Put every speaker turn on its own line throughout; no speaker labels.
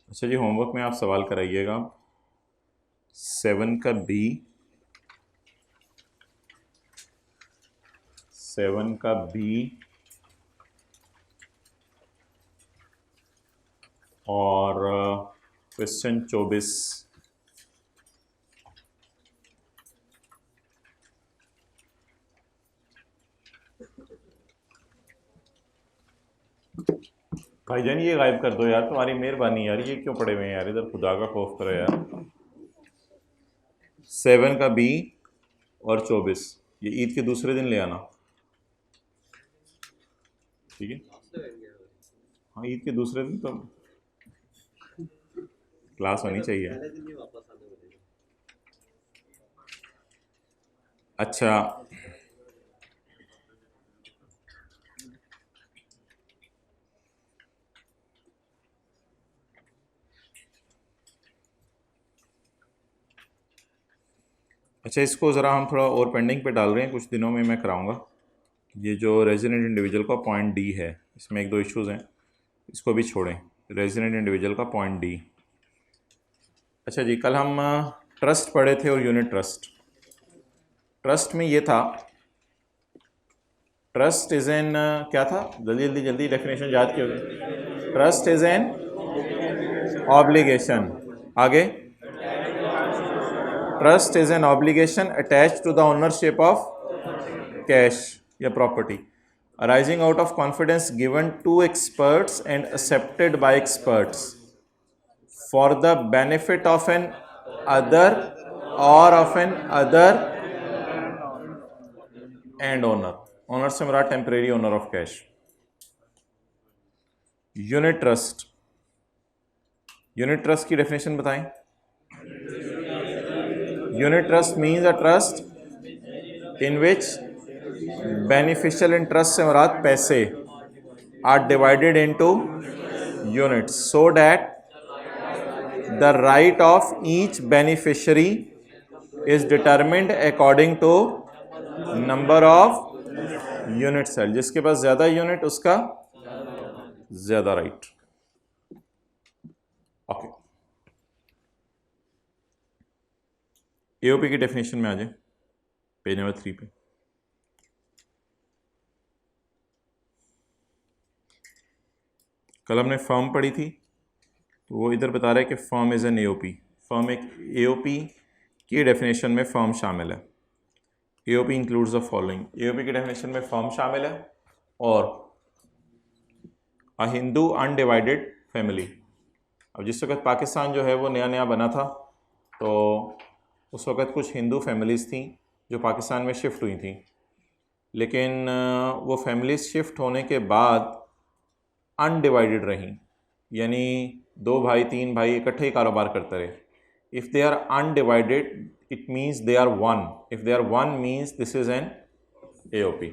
अच्छा जी, होमवर्क में आप सवाल कराइएगा 7 का बी, 7 का बी और क्वेश्चन 24। भाईजान ये गायब कर दो यार, तुम्हारी मेहरबानी यार, ये क्यों पड़े हुए हैं यार इधर, खुदा का खौफ करो यार। 7 का बी और 24 ये ईद के दूसरे दिन ले आना, ठीक है। हाँ, ईद के दूसरे दिन तो क्लास होनी चाहिए। अच्छा, अच्छा इसको ज़रा हम थोड़ा और पेंडिंग पे डाल रहे हैं, कुछ दिनों में मैं कराऊंगा। ये जो रेजिडेंट इंडिविजुअल का पॉइंट डी है, इसमें एक दो इश्यूज़ हैं, इसको भी छोड़ें। रेजिडेंट इंडिविजुअल का पॉइंट डी। अच्छा जी, कल हम ट्रस्ट पढ़े थे और यूनिट ट्रस्ट। ट्रस्ट में ये था, ट्रस्ट इज एन क्या था, जल्दी जल्दी जल्दी डेफिनेशन याद किया। ट्रस्ट इज एन ऑब्लिगेशन, आगे trust is an obligation attach to the ownership of cash या property arising out of confidence given to experts and accepted by experts for the benefit of an other or of an other and owner. Owner से मेरा temporary owner of cash. Unit trust, unit trust की definition बताएं। Unit trust means a trust in which beneficial interest से मुराद पैसे are divided into units so that the right of each beneficiary is determined according to number of units held। जिसके पास ज्यादा unit उसका ज्यादा right. Okay, AOP की definition में आ जाए, पेज नंबर 3 पे। कल हमने फर्म पढ़ी थी, तो वो इधर बता रहा है कि firm is an AOP. Firm एक एओपी की डेफिनेशन में फर्म शामिल है। AOP includes the following, AOP की डेफिनेशन में फर्म शामिल है और अ हिंदू अनडिवाइडेड फैमिली। अब जिस वक्त पाकिस्तान जो है वो नया नया बना था, तो उस वक्त कुछ हिंदू फैमिलीज़ थी जो पाकिस्तान में शिफ्ट हुई थी, लेकिन वो फैमिलीज शिफ्ट होने के बाद अनडिवाइडेड रहीं, यानी 2 भाई 3 भाई इकट्ठे ही कारोबार करते रहे। If they are undivided it means they are one, if they are one means this is an AOP.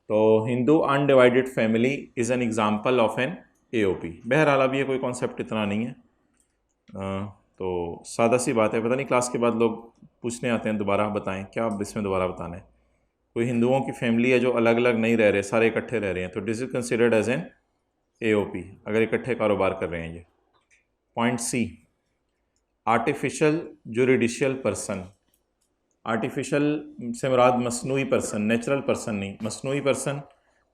तो Hindu undivided family is an example of an AOP. बहरहाल अब ये कोई कॉन्सेप्ट इतना नहीं है, तो सादा सी बात है। पता नहीं क्लास के बाद लोग पूछने आते हैं दोबारा बताएं, क्या अब इसमें दोबारा बताना है। कोई हिंदुओं की फैमिली है जो अलग अलग नहीं रह रहे, सारे इकट्ठे रह रहे हैं, तो this is considered as an AOP अगर इकट्ठे कारोबार कर रहे हैं ये। Point C, artificial juridical person. Artificial से मुराद मसनूई पर्सन, नेचुरल पर्सन नहीं, मसनूई पर्सन।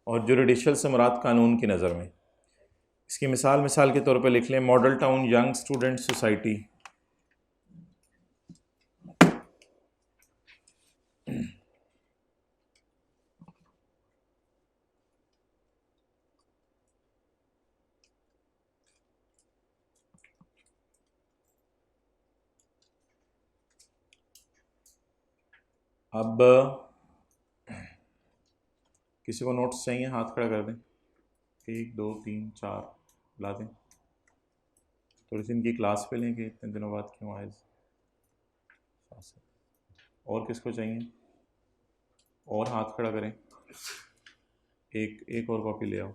और जुरिडिशियल से मुराद कानून की नज़र में। इसकी मिसाल के तौर पे लिख लें, model town young student society. अब किसी को नोट्स चाहिए, हाथ खड़ा कर दें। 1 2 3 4 ला दें। थोड़ी सी इनकी क्लास पे लें कि इतने दिनों बाद क्यों आए। और किसको चाहिए, और हाथ खड़ा करें। एक और कॉपी ले आओ।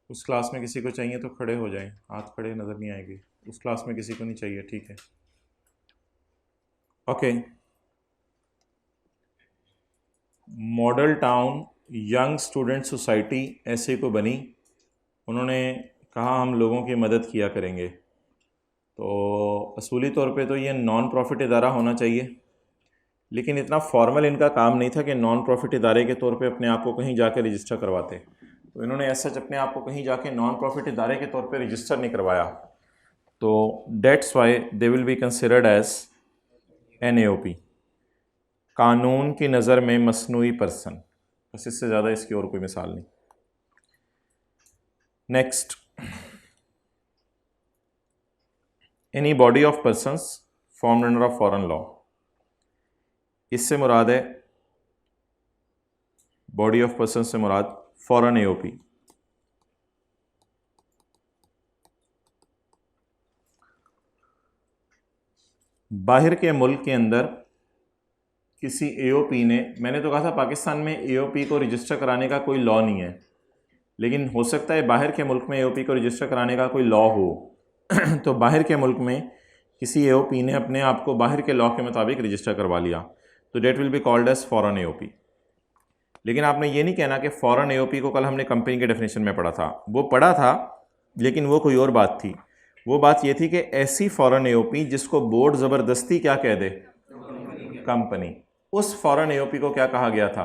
उस क्लास में किसी को चाहिए तो खड़े हो जाएं, हाथ खड़े नज़र नहीं आएंगे। उस क्लास में किसी को नहीं चाहिए, ठीक है। Okay, model town young student society ऐसे को बनी, उन्होंने कहा हम लोगों की मदद किया करेंगे। तो असूली तौर पे तो ये नॉन प्रॉफिट इदारा होना चाहिए, लेकिन इतना फॉर्मल इनका काम नहीं था कि नॉन प्रॉफिट इदारे के तौर पे अपने आप को कहीं जाके रजिस्टर करवाते। तो इन्होंने ऐसा अपने आप को कहीं जाके नॉन प्रॉफिट इदारे के तौर पे रजिस्टर नहीं करवाया। तो that's why they will be considered as NAOP, कानून की नज़र में मसनूई पर्सन। बस इससे ज़्यादा इसकी और कोई मिसाल नहीं। Next, any body of persons formed under a foreign law. इससे मुराद है, बॉडी ऑफ पर्सन से मुराद फॉरेन AOP। बाहर के मुल्क के अंदर किसी AOP ने, मैंने तो कहा था पाकिस्तान में AOP को रजिस्टर कराने का कोई लॉ नहीं है, लेकिन हो सकता है बाहर के मुल्क में AOP को रजिस्टर कराने का कोई लॉ हो। तो बाहर के मुल्क में किसी AOP ने अपने आप को बाहर के लॉ के मुताबिक रजिस्टर करवा लिया, तो that will be called as foreign AOP। लेकिन आपने ये नहीं कहना कि फॉरेन AOP को कल हमने कंपनी के डेफिनेशन में पढ़ा था, वो पढ़ा था लेकिन वो कोई और बात थी। वो बात ये थी कि ऐसी फॉरेन AOP जिसको बोर्ड ज़बरदस्ती क्या कह दे, कंपनी, उस फॉरेन AOP को क्या कहा गया था,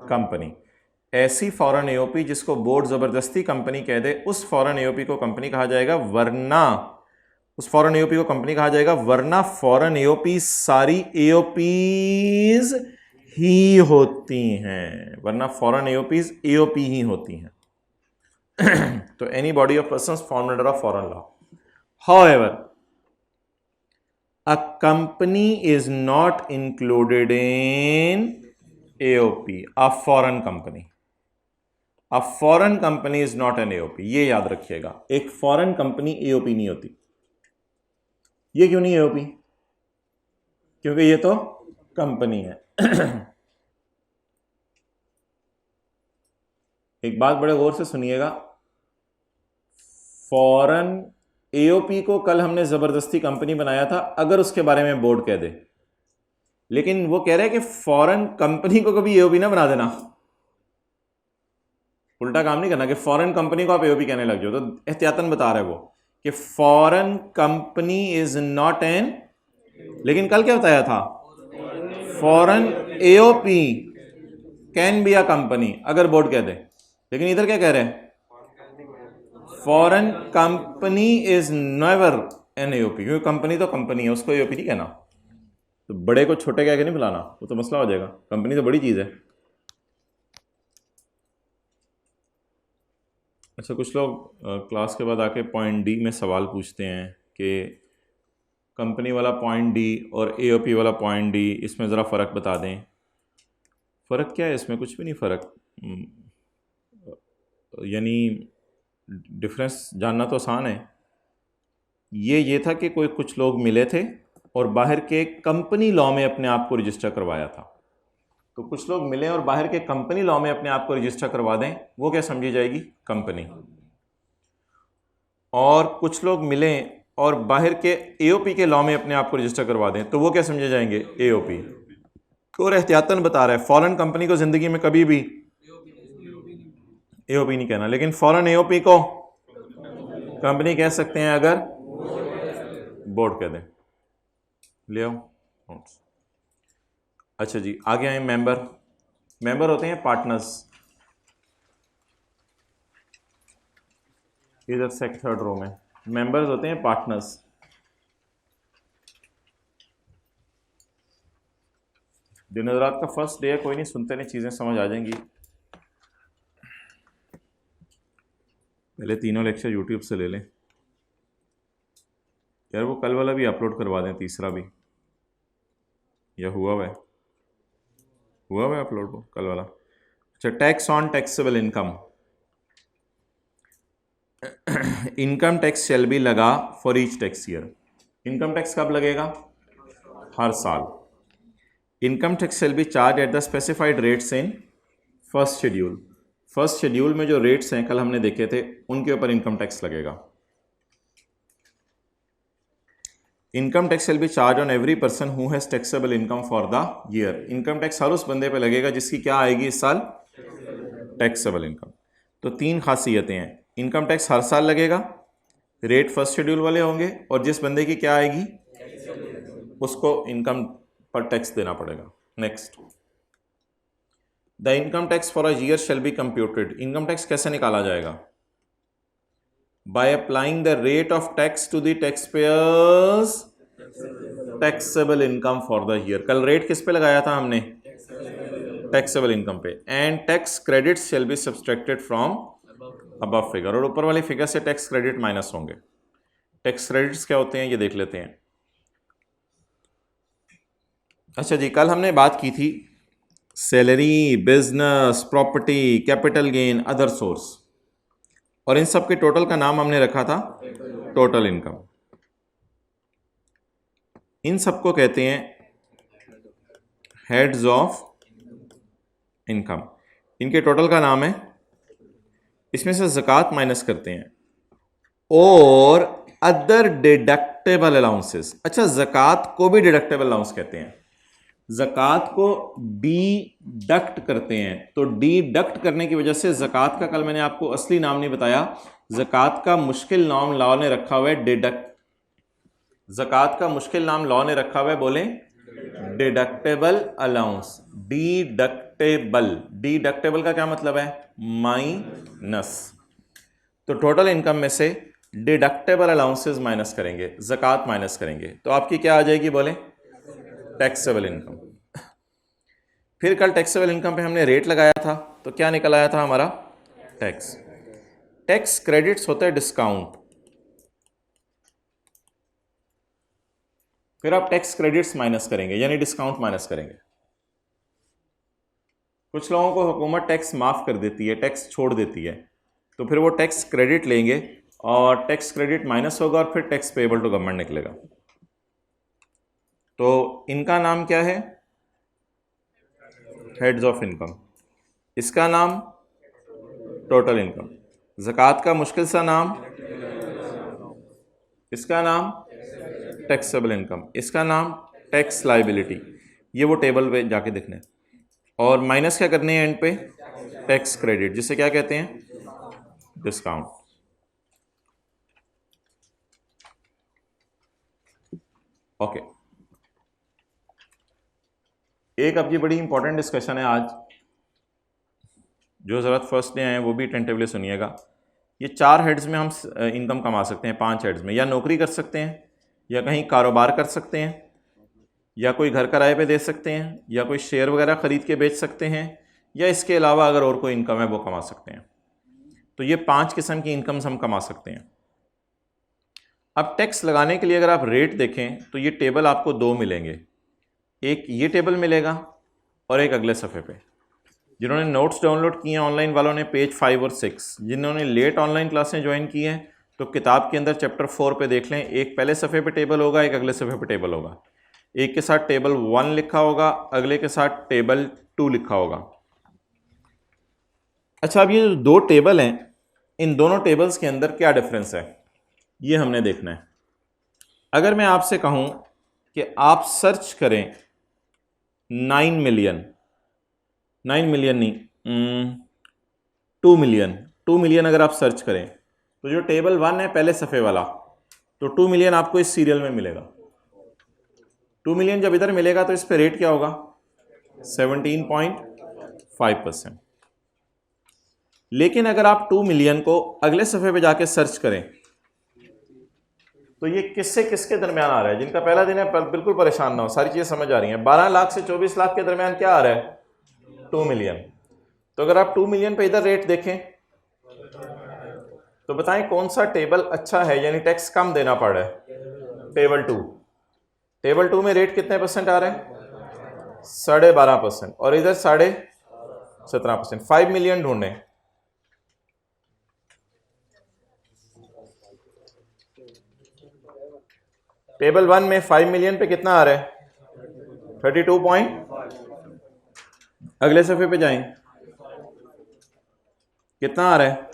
कंपनी। ऐसी फॉरेन AOP जिसको बोर्ड ज़बरदस्ती कंपनी कह दे, उस फॉरेन AOP को कंपनी कहा जाएगा, वरना उस फॉरेन AOP को कंपनी कहा जाएगा, वरना फॉरेन AOP सारी AOPs ही होती हैं, वरना फॉरेन AOPs AOP ही होती हैं। तो any body of persons formed under a foreign law. However, a company is not included in AOP, a foreign company. A foreign company is not an AOP, ये याद रखिएगा। एक फॉरेन कंपनी AOP नहीं होती। ये क्यों नहीं AOP? क्योंकि ये तो कंपनी है। एक बात बड़े गौर से सुनिएगा, फॉरेन AOP को कल हमने जबरदस्ती कंपनी बनाया था अगर उसके बारे में बोर्ड कह दे, लेकिन वो कह रहे हैं कि फॉरेन कंपनी को कभी AOP ना बना देना। उल्टा काम नहीं करना कि फॉरेन कंपनी को आप AOP कहने लग जाओ। तो एहतियातन बता रहे वो कि foreign company is not an, लेकिन कल क्या बताया था, foreign AOP can be a company अगर बोर्ड कह दे। लेकिन इधर क्या कह रहे हैं, foreign company is never N AOP, क्योंकि कंपनी तो कंपनी है, उसको AOP नहीं कहना। तो बड़े को छोटे कह के नहीं बुलाना, वो तो मसला हो जाएगा। कंपनी तो बड़ी चीज़ है। अच्छा, कुछ लोग क्लास के बाद आके पॉइंट D में सवाल पूछते हैं कि कंपनी वाला पॉइंट D और AOP वाला पॉइंट D, इसमें ज़रा फ़र्क बता दें। फ़र्क क्या है इसमें? कुछ भी नहीं फ़र्क, यानी डिफरेंस जानना तो आसान है। ये था कि कुछ लोग मिले थे और बाहर के कंपनी लॉ में अपने आप को रजिस्टर करवाया था। तो कुछ लोग मिले और बाहर के कंपनी लॉ में अपने आप को रजिस्टर करवा दें, वो क्या समझी जाएगी, कंपनी। और कुछ लोग मिले और बाहर के AOP के लॉ में अपने आप को रजिस्टर करवा दें, तो वो क्या समझे जाएंगे, AOP। और एहतियातन बता रहा है, फॉरेन कंपनी को ज़िंदगी में कभी भी AOP नहीं कहना, लेकिन फॉरेन AOP को कंपनी कह सकते हैं अगर बोर्ड कह दें। ले आओ नोट्स। अच्छा जी, आगे आए मेंबर होते हैं पार्टनर्स। इधर थर्ड रो में मेंबर्स होते हैं पार्टनर्स। दिन रात का फर्स्ट डे है, कोई नहीं, सुनते नहीं, चीज़ें समझ आ जाएंगी। पहले तीनों लेक्चर यूट्यूब से ले लें यार, वो कल वाला भी अपलोड करवा दें, तीसरा भी, या हुआ है अपलोड वो कल वाला। अच्छा, tax on taxable income. Income tax shall be लगा for each tax year. Income tax कब लगेगा, हर साल। Income tax shall be charge at the specified rates in first schedule. First schedule में जो रेट्स हैं कल हमने देखे थे, उनके ऊपर इनकम टैक्स लगेगा। Income tax shall be charge on every person who has taxable income for the year. Income tax हर उस बंदे पे लगेगा जिसकी क्या आएगी इस साल, टैक्सेबल इनकम। तो तीन खासियतें हैं, इनकम टैक्स हर साल लगेगा, रेट फर्स्ट शेड्यूल वाले होंगे, और जिस बंदे की क्या आएगी उसको इनकम पर टैक्स देना पड़ेगा। Next, the income tax for a year shall be computed. Income tax कैसे निकाला जाएगा? By applying the rate of tax to the tax payer's taxable income for the year. कल रेट किस पे लगाया था हमने? टैक्सेबल इनकम पे। And tax credits shall be subtracted from above figure, और ऊपर वाली फिगर से टैक्स क्रेडिट माइनस होंगे। टैक्स क्रेडिट्स क्या होते हैं ये देख लेते हैं। अच्छा जी, कल हमने बात की थी salary, business, property, capital gain, other source, और इन सब के टोटल का नाम हमने रखा था टोटल इनकम। इन सबको कहते हैं हेड्स ऑफ इनकम। इनके टोटल का नाम है, इसमें से ज़कात माइनस करते हैं, और अदर डिडक्टेबल अलाउंसेस। अच्छा, ज़कात को भी डिडक्टेबल अलाउंस कहते हैं। ज़कात को डिडक्ट करते हैं, तो डिडक्ट करने की वजह से ज़कात का कल मैंने आपको असली नाम नहीं बताया। ज़कात का मुश्किल नाम लॉ ने रखा हुआ है डिडक्ट। ज़कात का मुश्किल नाम लॉ ने रखा हुआ है, बोले डिडक्टेबल अलाउंस। डिडक्टेबल, डिडक्टेबल का क्या मतलब है? माइनस। तो टोटल इनकम में से डिडक्टेबल अलाउंसेस माइनस करेंगे, ज़कात माइनस करेंगे, तो आपकी क्या आ जाएगी? बोले टैक्सेबल इनकम। फिर कल टैक्सेबल इनकम पे हमने रेट लगाया था, तो क्या निकल आया था हमारा? टैक्स। टैक्स क्रेडिट्स होता है डिस्काउंट। फिर आप टैक्स क्रेडिट्स माइनस करेंगे, यानी डिस्काउंट माइनस करेंगे। कुछ लोगों को हुकूमत टैक्स माफ़ कर देती है, टैक्स छोड़ देती है, तो फिर वो टैक्स क्रेडिट लेंगे, और टैक्स क्रेडिट माइनस होगा, और फिर टैक्स पेएबल टू गवर्नमेंट निकलेगा। तो इनका नाम क्या है? Heads of income. इसका नाम टोटल इनकम। ज़कात का मुश्किल सा नाम, इसका नाम टैक्सेबल इनकम, इसका नाम टैक्स लाइबिलिटी। ये वो टेबल पे जाके देखने, और माइनस क्या करने हैं एंड पे? टैक्स क्रेडिट, जिसे क्या कहते हैं? डिस्काउंट। ओके, एक अब ये बड़ी इंपॉर्टेंट डिस्कशन है आज, जो ज़रूरत फर्स्ट डे आए हैं वो भी टेंटेबली सुनिएगा। ये 4 हेड्स में हम इनकम कमा सकते हैं, 5 हेड्स में। या नौकरी कर सकते हैं, या कहीं कारोबार कर सकते हैं, या कोई घर किराए पे दे सकते हैं, या कोई शेयर वगैरह ख़रीद के बेच सकते हैं, या इसके अलावा अगर और कोई इनकम है वो कमा सकते हैं। तो ये 5 किस्म की इनकम्स हम कमा सकते हैं। अब टैक्स लगाने के लिए अगर आप रेट देखें तो ये टेबल आपको 2 मिलेंगे, एक ये टेबल मिलेगा और एक अगले सफ़े पे। जिन्होंने नोट्स डाउनलोड किए हैं ऑनलाइन वालों ने पेज 5 और 6, जिन्होंने लेट ऑनलाइन क्लासें ज्वाइन की हैं तो किताब के अंदर चैप्टर 4 पे देख लें, एक पहले सफ़े पे टेबल होगा, एक अगले सफ़े पे टेबल होगा। एक के साथ टेबल 1 लिखा होगा, अगले के साथ टेबल 2 लिखा होगा। अच्छा, अब ये जो 2 टेबल हैं, इन दोनों टेबल्स के अंदर क्या डिफरेंस है ये हमने देखना है। अगर मैं आपसे कहूँ कि आप सर्च करें 9 मिलियन नहीं, 2 मिलियन अगर आप सर्च करें, तो जो टेबल 1 है पहले सफ़े वाला, तो 2 मिलियन आपको इस सीरियल में मिलेगा। 2 मिलियन जब इधर मिलेगा तो इस पे रेट क्या होगा? 17.5%। लेकिन अगर आप 2 मिलियन को अगले सफ़े पे जाके सर्च करें तो ये किससे किसके दरमियान आ रहा है? जिनका पहला दिन है बिल्कुल परेशान ना हो, सारी चीज़ें समझ आ रही हैं। 12 लाख से 24 लाख के दरमियान क्या आ रहा है? 2 मिलियन। तो अगर आप 2 मिलियन पे इधर रेट देखें तो बताएं कौन सा टेबल अच्छा है, यानी टैक्स कम देना पड़ रहा है? टेबल 2। टेबल 2 में रेट कितने % आ रहे हैं? 12.5%, और इधर 17.5%। 5 मिलियन ढूंढें। टेबल 1 में 5 मिलियन पे कितना आ रहा है? 32 पॉइंट। अगले सफ़े पे जाएं, कितना आ रहा है?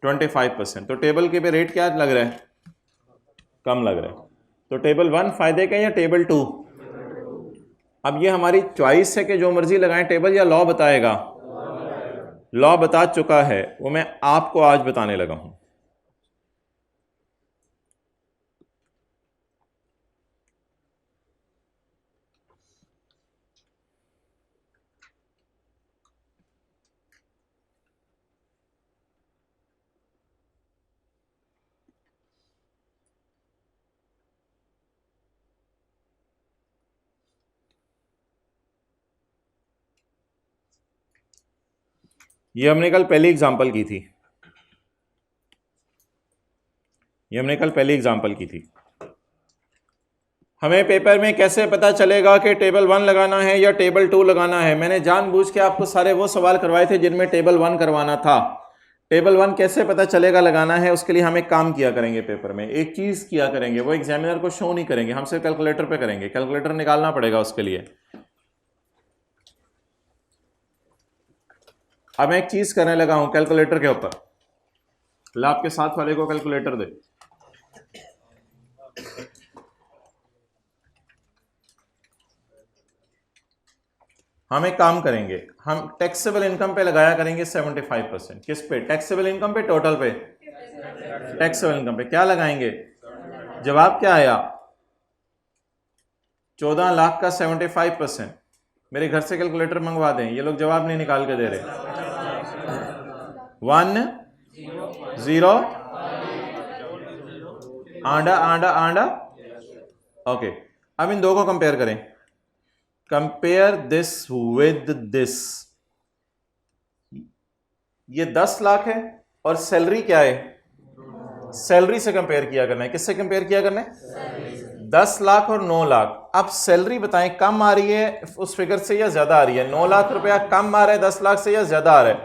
25%। तो टेबल के पे रेट क्या लग रहा है? कम लग रहा है। तो टेबल 1 फायदे का या टेबल 2? अब ये हमारी चॉइस है कि जो मर्जी लगाएं टेबल, या लॉ बताएगा? लॉ बता चुका है वो मैं आपको आज बताने लगा हूं। ये हमने कल पहली एग्जांपल की थी, हमें पेपर में कैसे पता चलेगा कि टेबल 1 लगाना है या टेबल 2 लगाना है। मैंने जानबूझ के आपको सारे वो सवाल करवाए थे जिनमें टेबल 1 करवाना था। टेबल 1 कैसे पता चलेगा लगाना है, उसके लिए हम एक काम किया करेंगे, पेपर में एक चीज किया करेंगे, वो एग्जामिनर को शो नहीं करेंगे, हम सिर्फ कैलकुलेटर पे करेंगे। कैलकुलेटर निकालना पड़ेगा उसके लिए। अब मैं एक चीज करने लगा हूं कैलकुलेटर के ऊपर, लैब के साथ वाले को कैलकुलेटर दे। हम एक काम करेंगे, हम टैक्सेबल इनकम पे लगाया करेंगे 75%। किस पे? टैक्सेबल इनकम पे, टोटल पे? टैक्सेबल इनकम पे। क्या लगाएंगे? जवाब क्या आया? 14 लाख का 75%। मेरे घर से कैलकुलेटर मंगवा दें, ये लोग जवाब नहीं निकाल के दे रहे। 1 0 आंडा आंडा आंडा। ओके, अब इन दो को कंपेयर करें। Compare this with this. ये 10 लाख है और सैलरी क्या है? सैलरी से कंपेयर किया करना है। किससे कंपेयर किया करना है? 10 लाख और 9 लाख। अब सैलरी बताएं, कम आ रही है उस फिगर से या ज्यादा आ रही है? 9 लाख रुपया कम आ रहा है 10 लाख से या ज्यादा आ रहा है?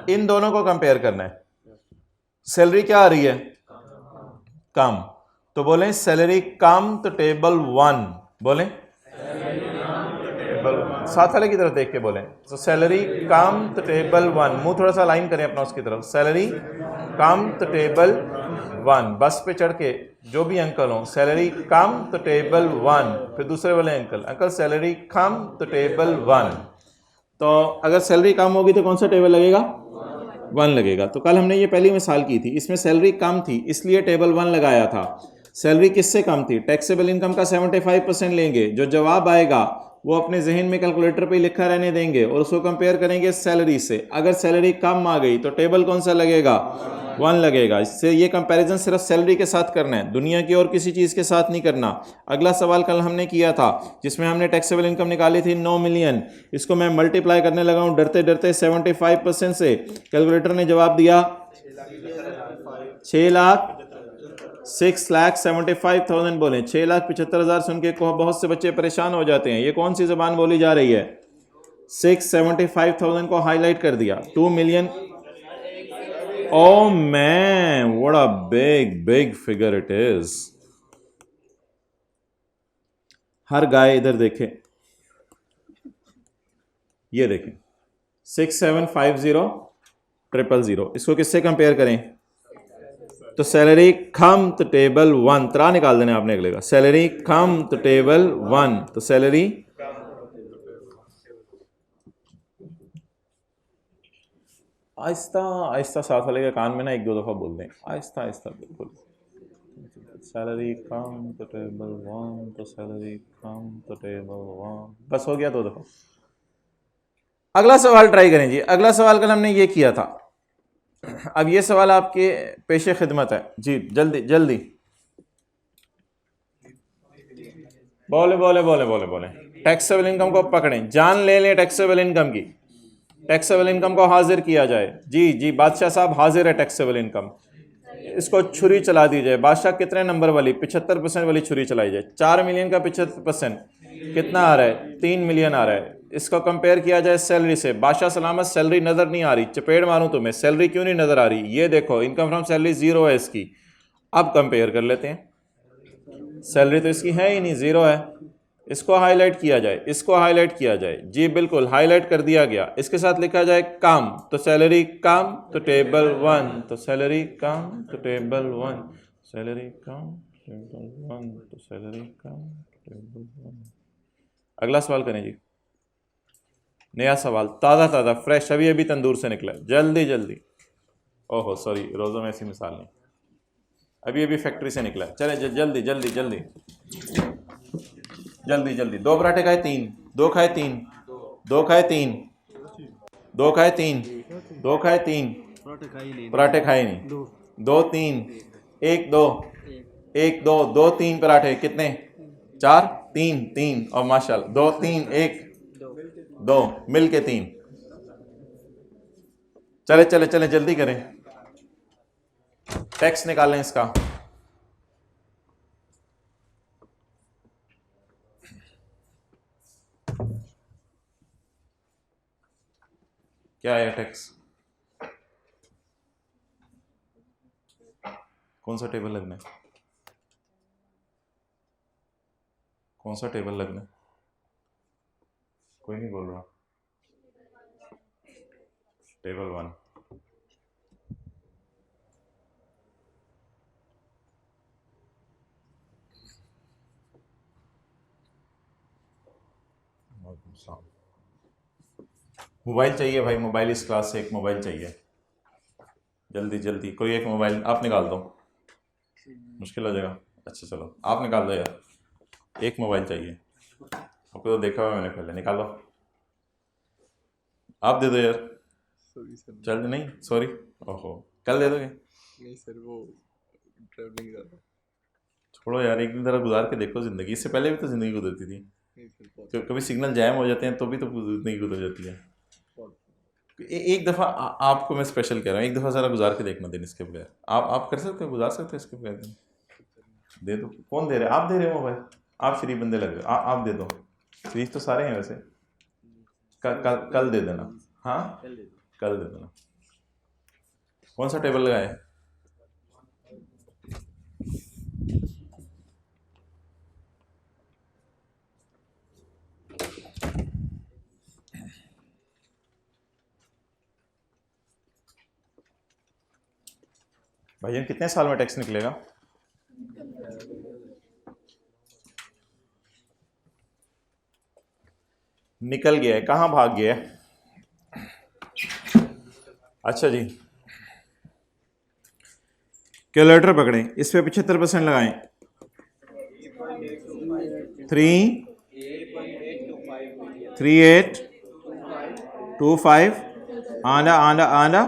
इन दोनों को कंपेयर करना है। सैलरी क्या आ रही है? कम। तो बोलें सैलरी कम तो टेबल 1 बोलें, साथ वाले की तरफ देख के बोलें। तो सैलरी कम तो टेबल 1, मुंह थोड़ा सा लाइन करें अपना उसकी तरफ। सैलरी कम तो टेबल 1। बस पे चढ़ के जो भी अंकल हो, सैलरी कम तो टेबल 1। फिर दूसरे वाले अंकल सैलरी कम तो टेबल 1। तो अगर सैलरी कम होगी तो कौन सा टेबल लगेगा? 1 लगेगा। तो कल हमने ये पहली मिसाल की थी, इसमें सैलरी कम थी इसलिए टेबल 1 लगाया था। सैलरी किससे कम थी? टैक्सेबल इनकम का 75% लेंगे। जो जवाब आएगा वो अपने जहन में कैलकुलेटर पे लिखा रहने देंगे और उसको कंपेयर करेंगे सैलरी से। अगर सैलरी कम आ गई तो टेबल कौन सा लगेगा? 1 लगेगा। इससे ये कंपैरिजन सिर्फ सैलरी के साथ करना है, दुनिया की और किसी चीज़ के साथ नहीं करना। अगला सवाल कल हमने किया था जिसमें हमने टैक्सेबल इनकम निकाली थी 9 मिलियन। इसको मैं मल्टीप्लाई करने लगा हूँ डरते डरते 75% से। कैलकुलेटर ने जवाब दिया 6,75,000 बोले। 6,75,000 सुन के बहुत से बच्चे परेशान हो जाते हैं, ये कौन सी जबान बोली जा रही है? 675,000 को हाईलाइट कर दिया। 2 million. Oh man, what a big figure it is. हर गाय इधर देखे, ये देखें 6,750,000। इसको किससे कंपेयर करें? तो सैलरी कम तो टेबल 1, त्रा निकाल देना आपने अगले का। सैलरी कम तो टेबल 1, तो सैलरी आहिस्ता आहिस्ता साथ वाले के कान में ना 1-2 दफा बोल दें, आहिस्ता आहिस्ता बिल्कुल। सैलरी कम तो टेबल 1, तो सैलरी कम तो टेबल 1। बस हो गया 2 दफा। अगला सवाल ट्राई करें जी। अगला सवाल कल हमने ये किया था, अब ये सवाल आपके पेशे खिदमत है जी। जल्दी जल्दी बोले बोले बोले बोले बोले। टैक्सेबल इनकम को पकड़ें, जान ले लें टैक्सेबल इनकम की। टैक्सेबल इनकम को हाजिर किया जाए। जी जी बादशाह साहब हाजिर है टैक्सेबल इनकम। इसको छुरी चला दी जाए। बादशाह कितने नंबर वाली? 75% वाली छुरी चलाई जाए। 4 मिलियन का 75% कितना आ रहा है? 3 मिलियन आ रहा है। इसको कंपेयर किया जाए सैलरी से। बादशाह सलामत सैलरी नजर नहीं आ रही, चपेड़ मारूं तुम्हें, सैलरी क्यों नहीं नजर आ रही? ये देखो इनकम फ्रॉम सैलरी 0 है इसकी। अब कंपेयर कर लेते हैं। सैलरी तो इसकी है ही नहीं, 0 है। इसको हाईलाइट किया जाए, इसको हाईलाइट किया जाए। जी बिल्कुल हाईलाइट कर दिया गया। इसके साथ लिखा जाए कम, तो सैलरी कम तो टेबल 1, तो सैलरी कम तो टेबल 1, सैलरी कम टेबल 1, तो सैलरी कम टेबल 1। अगला सवाल करें जी। नया सवाल, ताज़ा ताज़ा, फ्रेश, अभी अभी तंदूर से निकला, जल्दी जल्दी। ओहो सॉरी, रोज़ों में ऐसी मिसाल नहीं, अभी अभी फैक्ट्री से निकला। चले जल्दी जल्दी जल्दी जल्दी जल्दी। दो पराठे खाए तीन, दो खाए तीन, दो खाए तीन, दो खाए तीन, दो खाए तीन, पराठे खाए नहीं, दो तीन, एक दो, एक दो, दो तीन पराठे कितने? चार, तीन तीन, और माशाल्लाह दो तीन एक दो मिल के तीन। चले चले चले जल्दी करें, टैक्स निकालें इसका। क्या है टैक्स? कौन सा टेबल लगना है? कौन सा टेबल लगना है? कोई नहीं बोल रहा। टेबल 1। मोबाइल चाहिए भाई, मोबाइल इस क्लास से एक मोबाइल चाहिए, जल्दी जल्दी। कोई एक मोबाइल आप निकाल दो, मुश्किल हो जाएगा। अच्छा चलो आप निकाल दो यार, एक मोबाइल चाहिए। आपको तो देखा हुआ मैंने पहले, निकालो। आप दे दो यार।
Sorry sir.
जल्दी नहीं, सॉरी, ओहो, कल दे दोगे?
नहीं सर, वो ट्रैवलिंग ज़्यादा।
छोड़ो यार, एक दिन ज़रा गुजार के देखो ज़िंदगी, इससे पहले भी तो ज़िंदगी गुजरती थी।
नहीं सर, बहुत
तो कभी सिग्नल जैम हो जाते हैं तो भी तो ज़िंदगी गुजर जाती है।
बहुत।
एक दफ़ा आपको मैं स्पेशल कह रहा हूँ, एक दफ़ा ज़रा गुजार के देखना दिन इसके बगैर। आप कर सकते हो, गुजार सकते हो इसके बगैर दिन? दे दो। कौन दे रहे हैं? आप दे रहे हो मोबाइल? आप शरीफ बंदे लग रहे हो, आप दे दो। शरीफ तो सारे हैं वैसे। कल दे देना। हाँ कल दे देना। कौन सा टेबल लगाए? भाई कितने साल में टैक्स निकलेगा? निकल गया है, कहाँ भाग गया है? अच्छा जी, कैलकुलेटर पकड़ें, इस पे 75% लगाएं। 3 3 8 2 5 आंडा आंडा आंडा।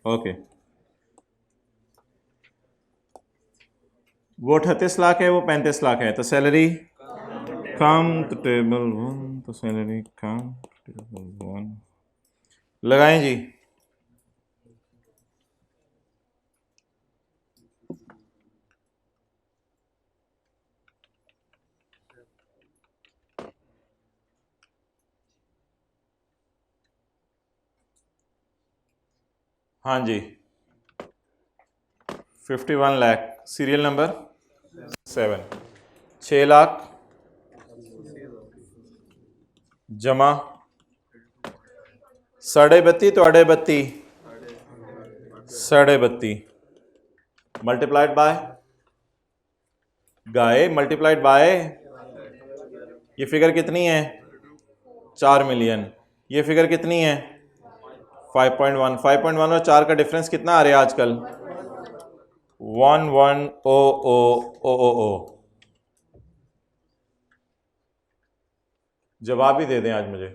ओके, वो 38 लाख है, वो 35 लाख है, तो सैलरी कम तो टेबल 1, तो सैलरी कम टेबल 1 लगाएं जी। हाँ जी, 51 लाख, सीरियल नंबर 7, 6 लाख जमा 32.5 तो 32.5 32.5 multiplied by guy multiplied by, ये फिगर कितनी है? 4 मिलियन। ये फिगर कितनी है? 5.1। 5.1 और 4 का डिफरेंस कितना आ रहा है आजकल? 110000। जवाब ही दे दें आज मुझे।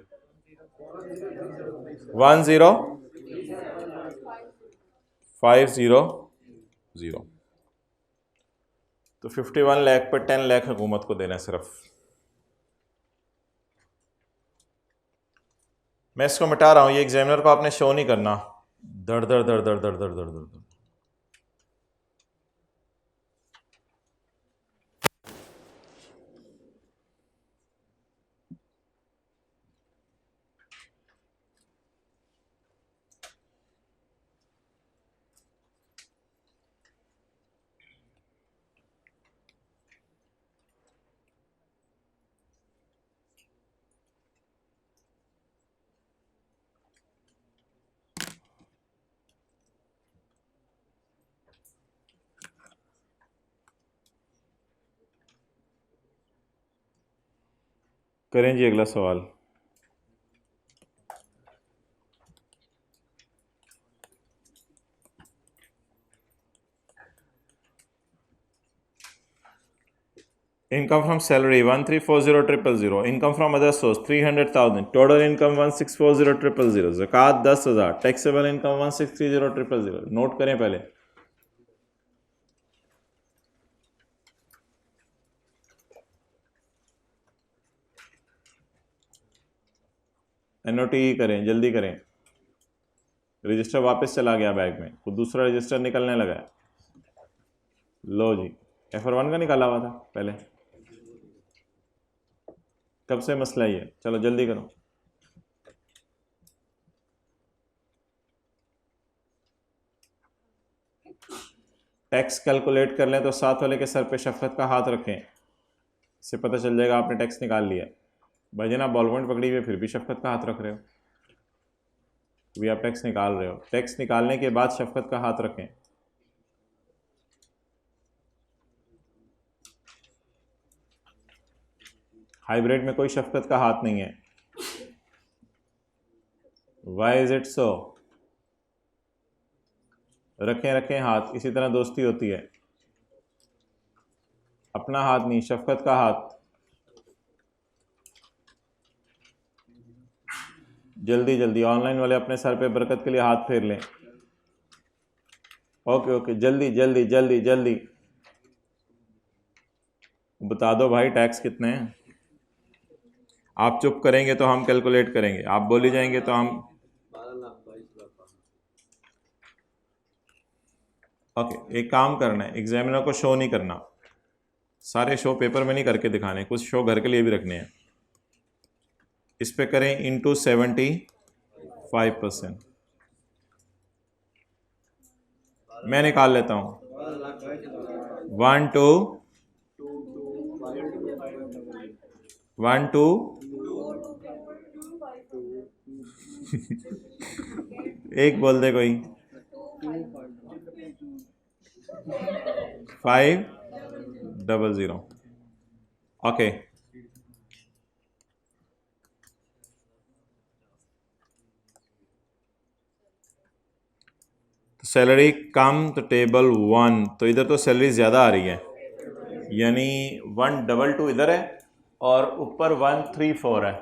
10500। तो 51 लाख पर 10 लाख हुकूमत को देना है सिर्फ। मैं इसको मिटा रहा हूँ, ये एग्जामिनर को आपने शो नहीं करना। दर दर दर दर दर दर दर दर। करें जी अगला सवाल। Income from salary 1340000, income from other source 300,000, total income 1640000, zakat 10,000, taxable income 1630000. Note करें पहले। एनओटी करें, जल्दी करें। रजिस्टर वापस चला गया बैग में, तो दूसरा रजिस्टर निकलने लगा है। लो जी, FR1 का निकाला हुआ था पहले। कब से मसला ही है, चलो जल्दी करो। टैक्स कैलकुलेट कर लें तो साथ वाले के सर पे शफकत का हाथ रखें, इससे पता चल जाएगा आपने टैक्स निकाल लिया। भाई जनाब बॉल पॉइंट पकड़ी हुई फिर भी शफकत का हाथ रख रहे हो, भी आप टैक्स निकाल रहे हो। टैक्स निकालने के बाद शफकत का हाथ रखें। हाइब्रिड में कोई शफकत का हाथ नहीं है। Why is it so? रखें रखें हाथ, इसी तरह दोस्ती होती है। अपना हाथ नहीं, शफकत का हाथ। जल्दी जल्दी, ऑनलाइन वाले अपने सर पे बरकत के लिए हाथ फेर लें। ओके ओके, जल्दी जल्दी जल्दी जल्दी बता दो भाई टैक्स कितने हैं। आप चुप करेंगे तो हम कैलकुलेट करेंगे, आप बोली जाएंगे तो हम। ओके, एक काम करना है, एग्जामिनर को शो नहीं करना, सारे शो पेपर में नहीं करके दिखाने, कुछ शो घर के लिए भी रखने हैं। इस पे करें इंटू 75%। मैं निकाल लेता हूँ 1 2 1 2 एक बोल दे कोई। 500। ओके, तो सैलरी कम तो टेबल 1, तो इधर तो सैलरी ज़्यादा आ रही है, यानी 122 इधर है और ऊपर 134 है,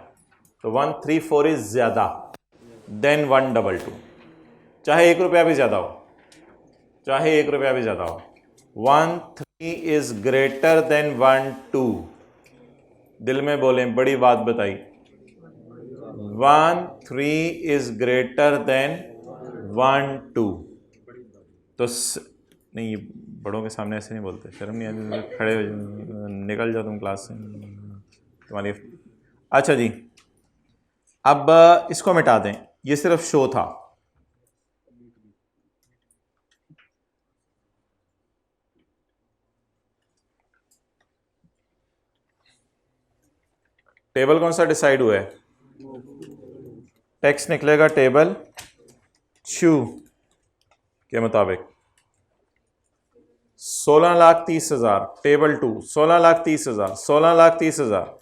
तो 134 इज़ ज़्यादा देन 122, चाहे 1 रुपया भी ज़्यादा हो, चाहे 1 रुपया भी ज़्यादा हो। 13 इज़ ग्रेटर देन 12। दिल में बोलें, बड़ी बात बताई। 13 इज़ ग्रेटर देन 12। तो नहीं, बड़ों के सामने ऐसे नहीं बोलते, शर्म नहीं आती? खड़े हो निकल जाओ तुम क्लास से, तुम्हारी। अच्छा जी, अब इसको मिटा दें, ये सिर्फ शो था। टेबल कौन सा डिसाइड हुआ है? टैक्स निकलेगा टेबल 2 के मुताबिक 16,30,000। Table 2 16,30,000, 16,30,000।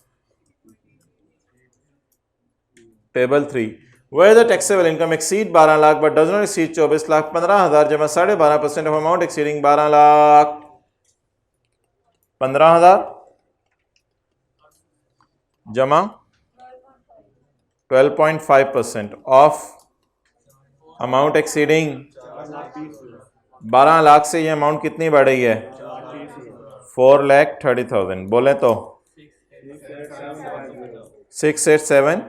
Table 3 where the taxable income exceed 12 lakh but does not exceed 24 lakh 15,000 जमा 12.5% of amount exceeding 12 लाख 15,000 जमा 12.5% of amount exceeding 12 लाख से ये अमाउंट कितनी बढ़ रही है? 4,30,000। बोले तो 687।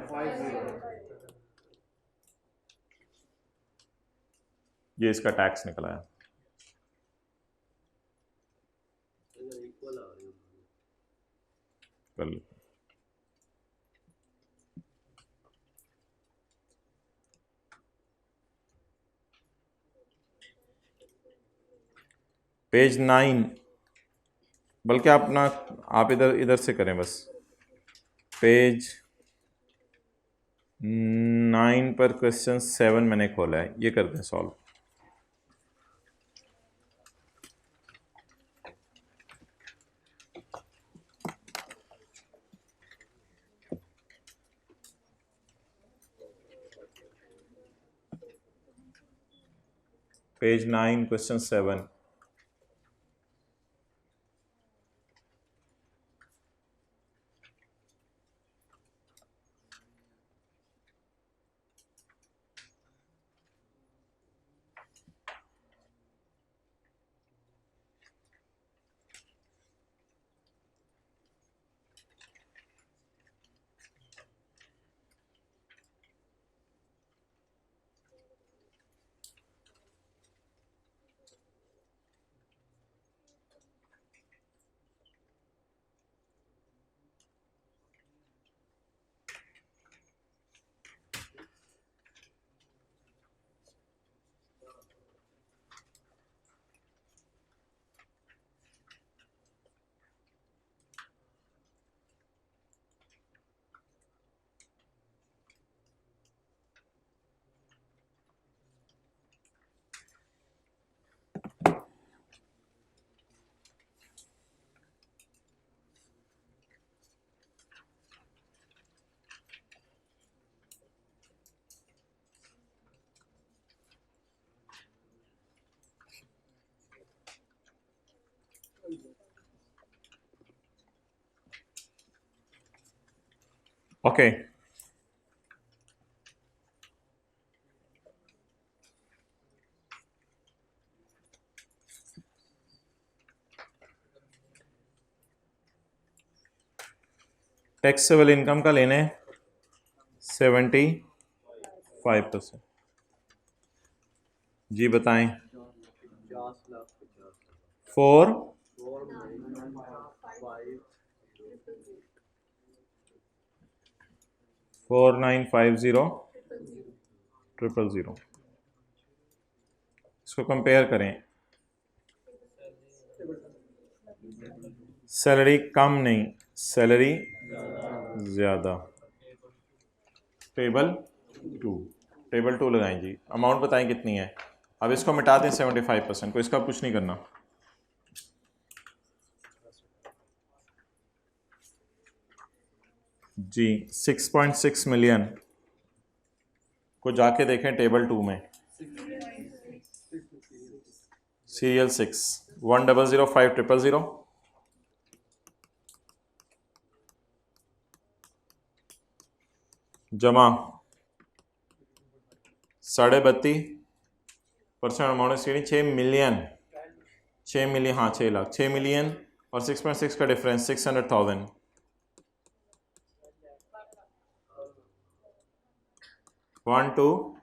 ये इसका टैक्स निकला है। कर लो। पेज 9, बल्कि आप इधर से करें बस। पेज 9 पर क्वेश्चन 7 मैंने खोला है, ये कर दें solve. Page 9 question 7। Okay, taxable income का लेने 75%। जी बताएं। 4 4950 000। इसको कंपेयर करें, सैलरी कम नहीं, सैलरी ज़्यादा। टेबल 2 लगाएं जी, अमाउंट बताएं कितनी है। अब इसको मिटा दें 75% को, इसका कुछ नहीं करना। जी 6.6 मिलियन को जाके देखें टेबल 2 में, सीरियल 6 100500 जमा 32.5% अमाउंट 6 मिलियन, 6 मिलियन, हाँ 6 लाख, 6 मिलियन और 6.6 का डिफरेंस 600,000। 1 2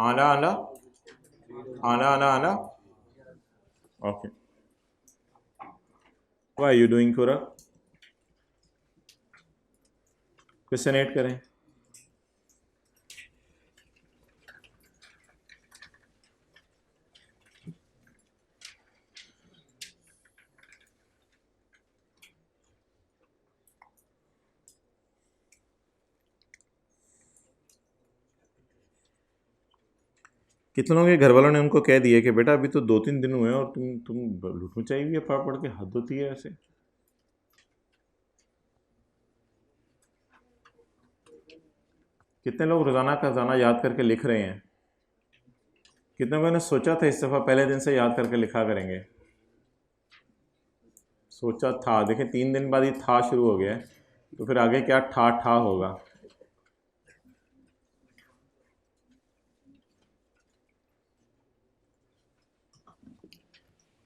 आना आना आना आना आना। Okay, why are you doing खुरा? क्वेश्चनेट करें। कितने लोगों के घर वालों ने उनको कह दिया कि बेटा अभी तो 2-3 दिन हुए हैं और तुम लुटू चाहिए पढ़ पढ़ के, हद होती है ऐसे। कितने लोग रोज़ाना का खजाना याद करके लिख रहे हैं? कितने लोगों ने सोचा था इस दफ़ा पहले दिन से याद करके लिखा करेंगे? सोचा था, देखें 3 दिन बाद ही था शुरू हो गया है, तो फिर आगे क्या ठा ठा होगा।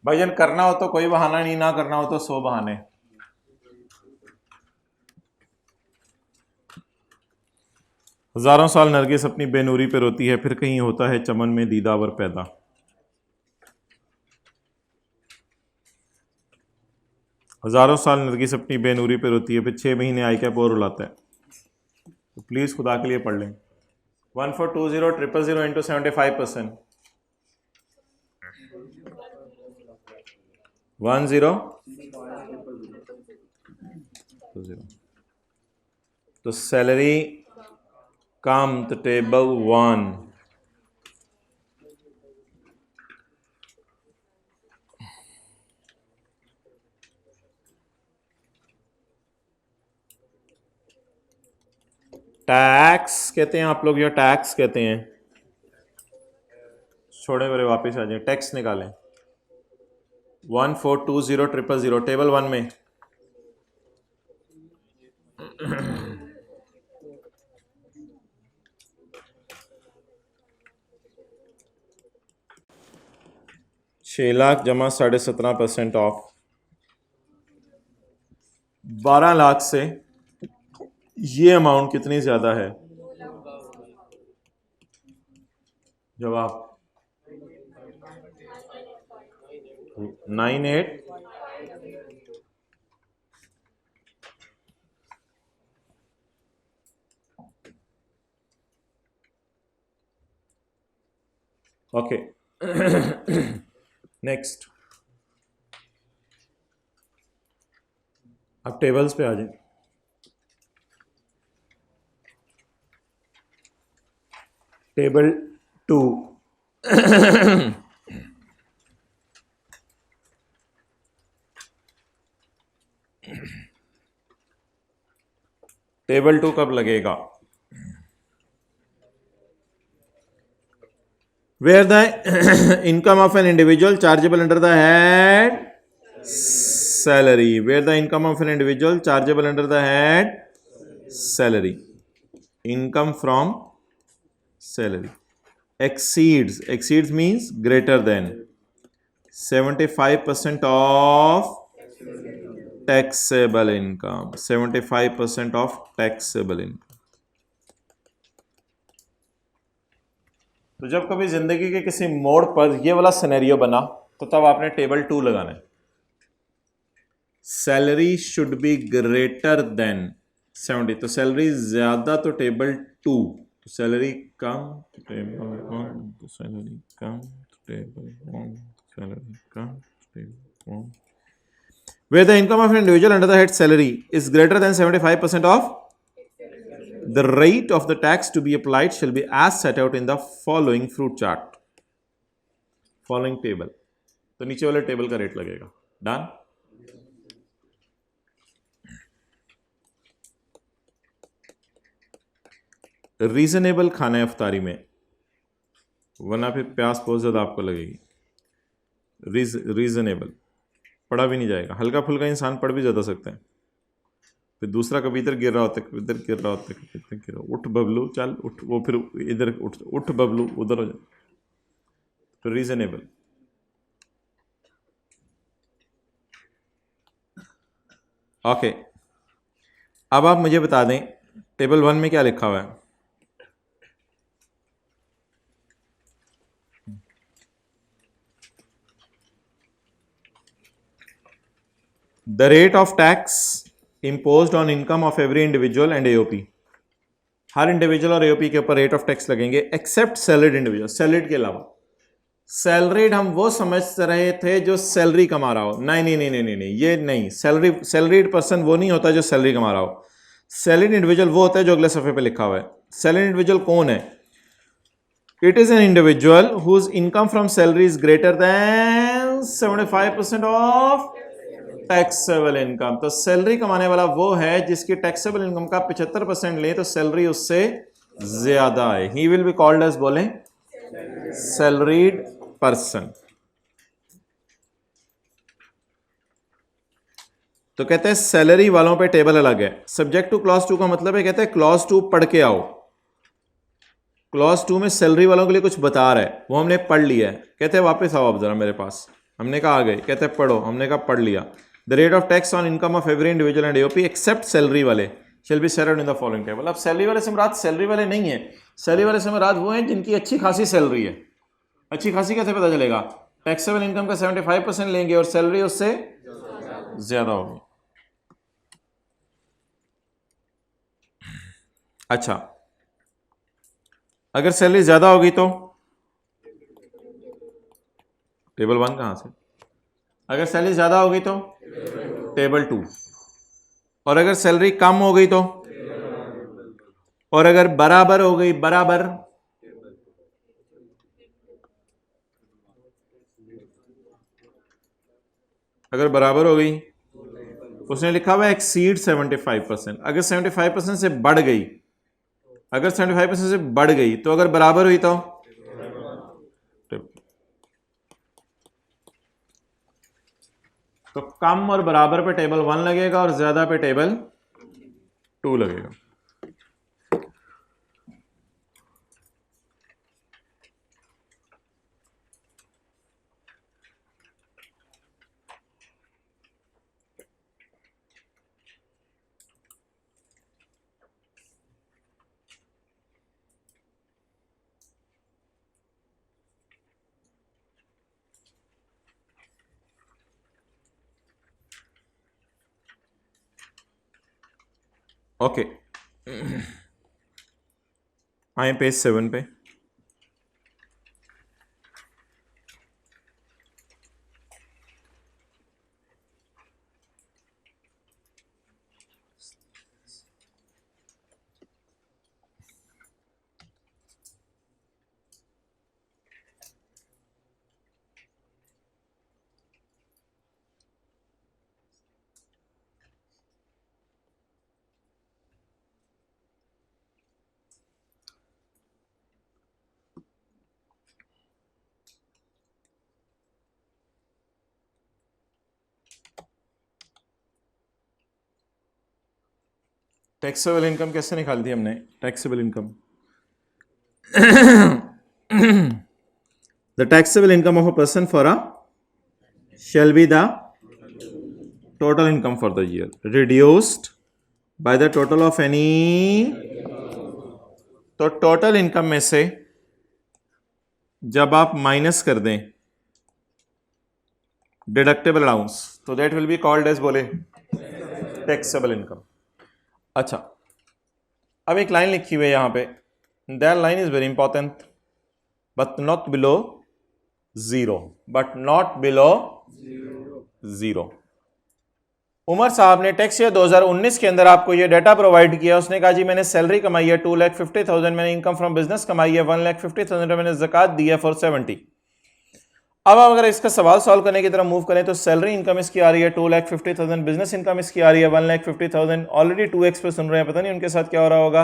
भाईजान करना हो तो कोई बहाना नहीं, ना करना हो तो 100 बहाने। हजारों साल नरगिस अपनी बेनूरी पे रोती है, फिर कहीं होता है चमन में दीदावर पैदा। हजारों साल नरगिस अपनी बेनूरी पे रोती है, फिर 6 महीने आई कैप और रुलाता है। तो प्लीज़ खुदा के लिए पढ़ लें। 1420 000 इंटू 75%, 10 तो सैलरी कम तो टेबल 1। टैक्स कहते हैं आप लोग या टैक्स कहते हैं? छोड़े मेरे, वापस आ जाए, टैक्स निकालें। 1420 000 टेबल 1 में छः लाख जमा 17.5% ऑफ। 12 लाख से ये अमाउंट कितनी ज़्यादा है? जवाब 98। ओके नेक्स्ट, अब टेबल्स पे आ जाए। टेबल 2 टेबल 2 कब लगेगा? Where the income of an individual chargeable under the head salary. Where the income of an individual chargeable under the head salary, income from salary, exceeds means greater than 75% of taxable income, 75% of taxable income. तो जब कभी जिंदगी के किसी मोड़ पर ये वाला सिनेरियो बना तो तब आपने टेबल 2 लगाना है. Salary should be greater than 70, तो सैलरी ज्यादा तो टेबल 2, तो सैलरी कम तो टेबल 1, तो सैलरी कम तो टेबल 1, सैलरी कम तो table 1. Where the income of an individual under the head salary is greater than 75% of the rate of the tax to be applied shall be as set out in the following fruit chart, following table. तो नीचे वाले table का rate लगेगा. Done. Reasonable खाना है अफ्तारी में, वरना फिर प्यास बहुत ज्यादा आपको लगेगी. रीजनेबल पढ़ा भी नहीं जाएगा. हल्का फुल्का इंसान पढ़ भी ज्यादा सकता है. फिर दूसरा कभी इधर गिर रहा होता है, कभी इधर गिर रहा होता है, कभी इधर गिर रहा. उठ बबलू चल उठ, वो फिर इधर उठ बबलू उधर हो जाए. तो रीजनेबल. ओके, अब आप मुझे बता दें टेबल 1 में क्या लिखा हुआ है. The rate of tax imposed on income of every individual and AOP. Her individual और AOP के ऊपर रेट ऑफ टैक्स लगेंगे एक्सेप्ट सैलरीड इंडिविजुअल. सैलरीड के अलावा. सैलरीड हम वो समझ रहे थे जो सैलरी कमा रहा हो. नहीं नहीं नहीं नहीं नहीं, नहीं ये नहीं. सैलरीड पर्सन वो नहीं होता जो सैलरी कमा रहा हो. सैलरीड इंडिविजुअल वो होता है जो अगले सफ़े पे लिखा हुआ है. सैलरीड इंडिविजुअल कौन है? It is an individual whose income from salary is greater than 75% of taxable income. तो सैलरी कमाने वाला वो है जिसकी टैक्सेबल इनकम का 75% ले तो सैलरी उससे ज्यादा है. He will be called as, बोले, सैलरीड पर्सन. तो कहते हैं सैलरी वालों पे टेबल अलग है. सब्जेक्ट टू क्लॉज 2 का मतलब है, कहते हैं क्लॉज 2 पढ़ के आओ. क्लॉज 2 में सैलरी वालों के लिए कुछ बता रहा है, वो हमने पढ़ लिया है. कहते हैं वापस आओ आप जरा मेरे पास. हमने कहा आ गए. कहते हैं पढ़ो. हमने कहा पढ़ लिया. The rate of tax on income of every individual and AOP except salary वाले shall be set out in the following table. अब सैलरी वाले से मुराद सैलरी वाले नहीं है. सैलरी वाले से मुराद वो हैं जिनकी अच्छी खासी सैलरी है. अच्छी खासी कैसे पता चलेगा? टैक्सेबल इनकम का 75% लेंगे और सैलरी उससे ज्यादा होगी. अच्छा, अगर सैलरी ज्यादा होगी तो टेबल 1 कहां से? अगर सैलरी ज्यादा होगी तो टेबल 2. और अगर सैलरी कम हो गई तो, और अगर बराबर हो गई, बराबर, अगर बराबर हो गई, उसने लिखा हुआ एक्सीड 75%. अगर 75% से बढ़ गई, अगर 75% से बढ़ गई तो अगर बराबर हुई तो कम और बराबर पे टेबल 1 लगेगा और ज्यादा पे टेबल 2 लगेगा. ओके, आए पेज 7 पे. टैक्सेबल इनकम कैसे निकाली थी हमने? Taxable income, the taxable income of a person for a shall be the total income for the year reduced by the total of any, तो टोटल इनकम में से जब आप माइनस कर दें डिडक्टेबल अलाउंस तो that will be called as, बोले, taxable income. अच्छा, अब एक लाइन लिखी हुई है यहां पे, that line is very important, but not below zero, but not below zero. Umar साहब ने टैक्स ईयर 2019 के अंदर आपको ये डाटा प्रोवाइड किया, उसने कहा जी मैंने सैलरी कमाई है 2,50,000, मैंने इनकम फ्रॉम बिजनेस कमाई है 1,50,000, मैंने ज़कात दी है 470। अब अगर इसका सवाल सॉल्व करने की तरफ मूव करें तो सैलरी इनकम इसकी आ रही है 2,50,000, बिजनेस इनकम इसकी आ रही है 1,50,000, ऑलरेडी 2x पे सुन रहे हैं, पता नहीं उनके साथ क्या हो रहा होगा।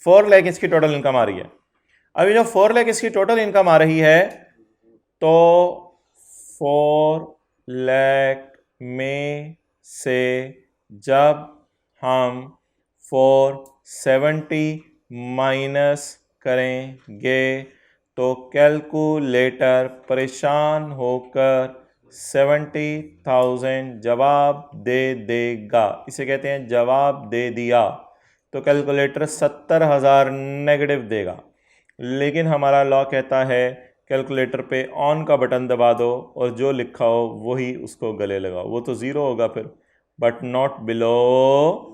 4 लाख इसकी टोटल इनकम आ रही है। अभी जो 4 लाख इसकी टोटल इनकम आ रही है तो 4 लाख में से जब हम 470 माइनस करेंगे तो कैलकुलेटर परेशान होकर 70,000 जवाब दे देगा। इसे कहते हैं जवाब दे दिया। तो कैलकुलेटर 70,000 नेगेटिव देगा, लेकिन हमारा लॉ कहता है कैलकुलेटर पे ऑन का बटन दबा दो और जो लिखा हो वही उसको गले लगाओ, वो तो ज़ीरो होगा फिर, बट नॉट बिलो।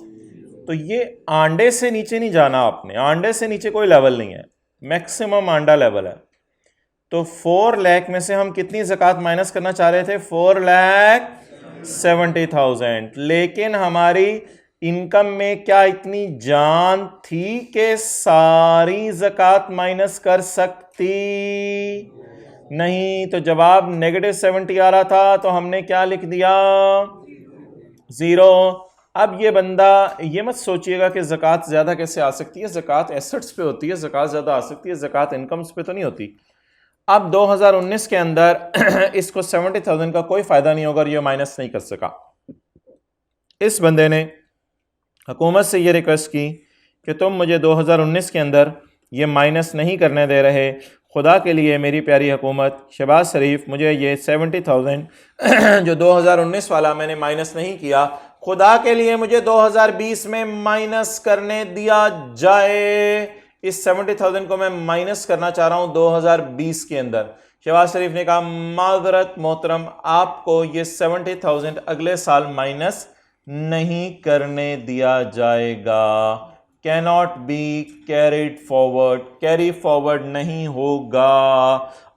तो ये आंडे से नीचे नहीं जाना आपने, आंडे से नीचे कोई लेवल नहीं है, मैक्सिमम आंडा लेवल है। तो 4 लाख में से हम कितनी ज़कात माइनस करना चाह रहे थे? 4,70,000, लेकिन हमारी इनकम में क्या इतनी जान थी कि सारी ज़कात माइनस कर सकती? नहीं। तो जवाब -70 आ रहा था, तो हमने क्या लिख दिया? ज़ीरो। अब ये बंदा ये मत सोचिएगा कि ज़कात ज़्यादा कैसे आ सकती है, ज़कात एसेट्स पे होती है, ज़कात ज़्यादा आ सकती है, ज़कात इनकम्स पे तो नहीं होती। अब 2019 के अंदर इसको 70,000 का कोई फ़ायदा नहीं होगा और ये माइनस नहीं कर सका। इस बंदे ने हुकूमत से ये रिक्वेस्ट की कि तुम मुझे 2019 के अंदर ये माइनस नहीं करने दे रहे, खुदा के लिए मेरी प्यारी हुकूमत शहबाज शरीफ, मुझे ये 70,000 जो 2019 वाला मैंने माइनस नहीं किया, खुदा के लिए मुझे 2020 में माइनस करने दिया जाए। इस 70,000 को मैं माइनस करना चाह रहा हूं 2020 के अंदर। शहबाज शरीफ ने कहा माजरत मोहतरम, आपको ये 70,000 अगले साल माइनस नहीं करने दिया जाएगा, cannot be carried forward, carry forward नहीं होगा।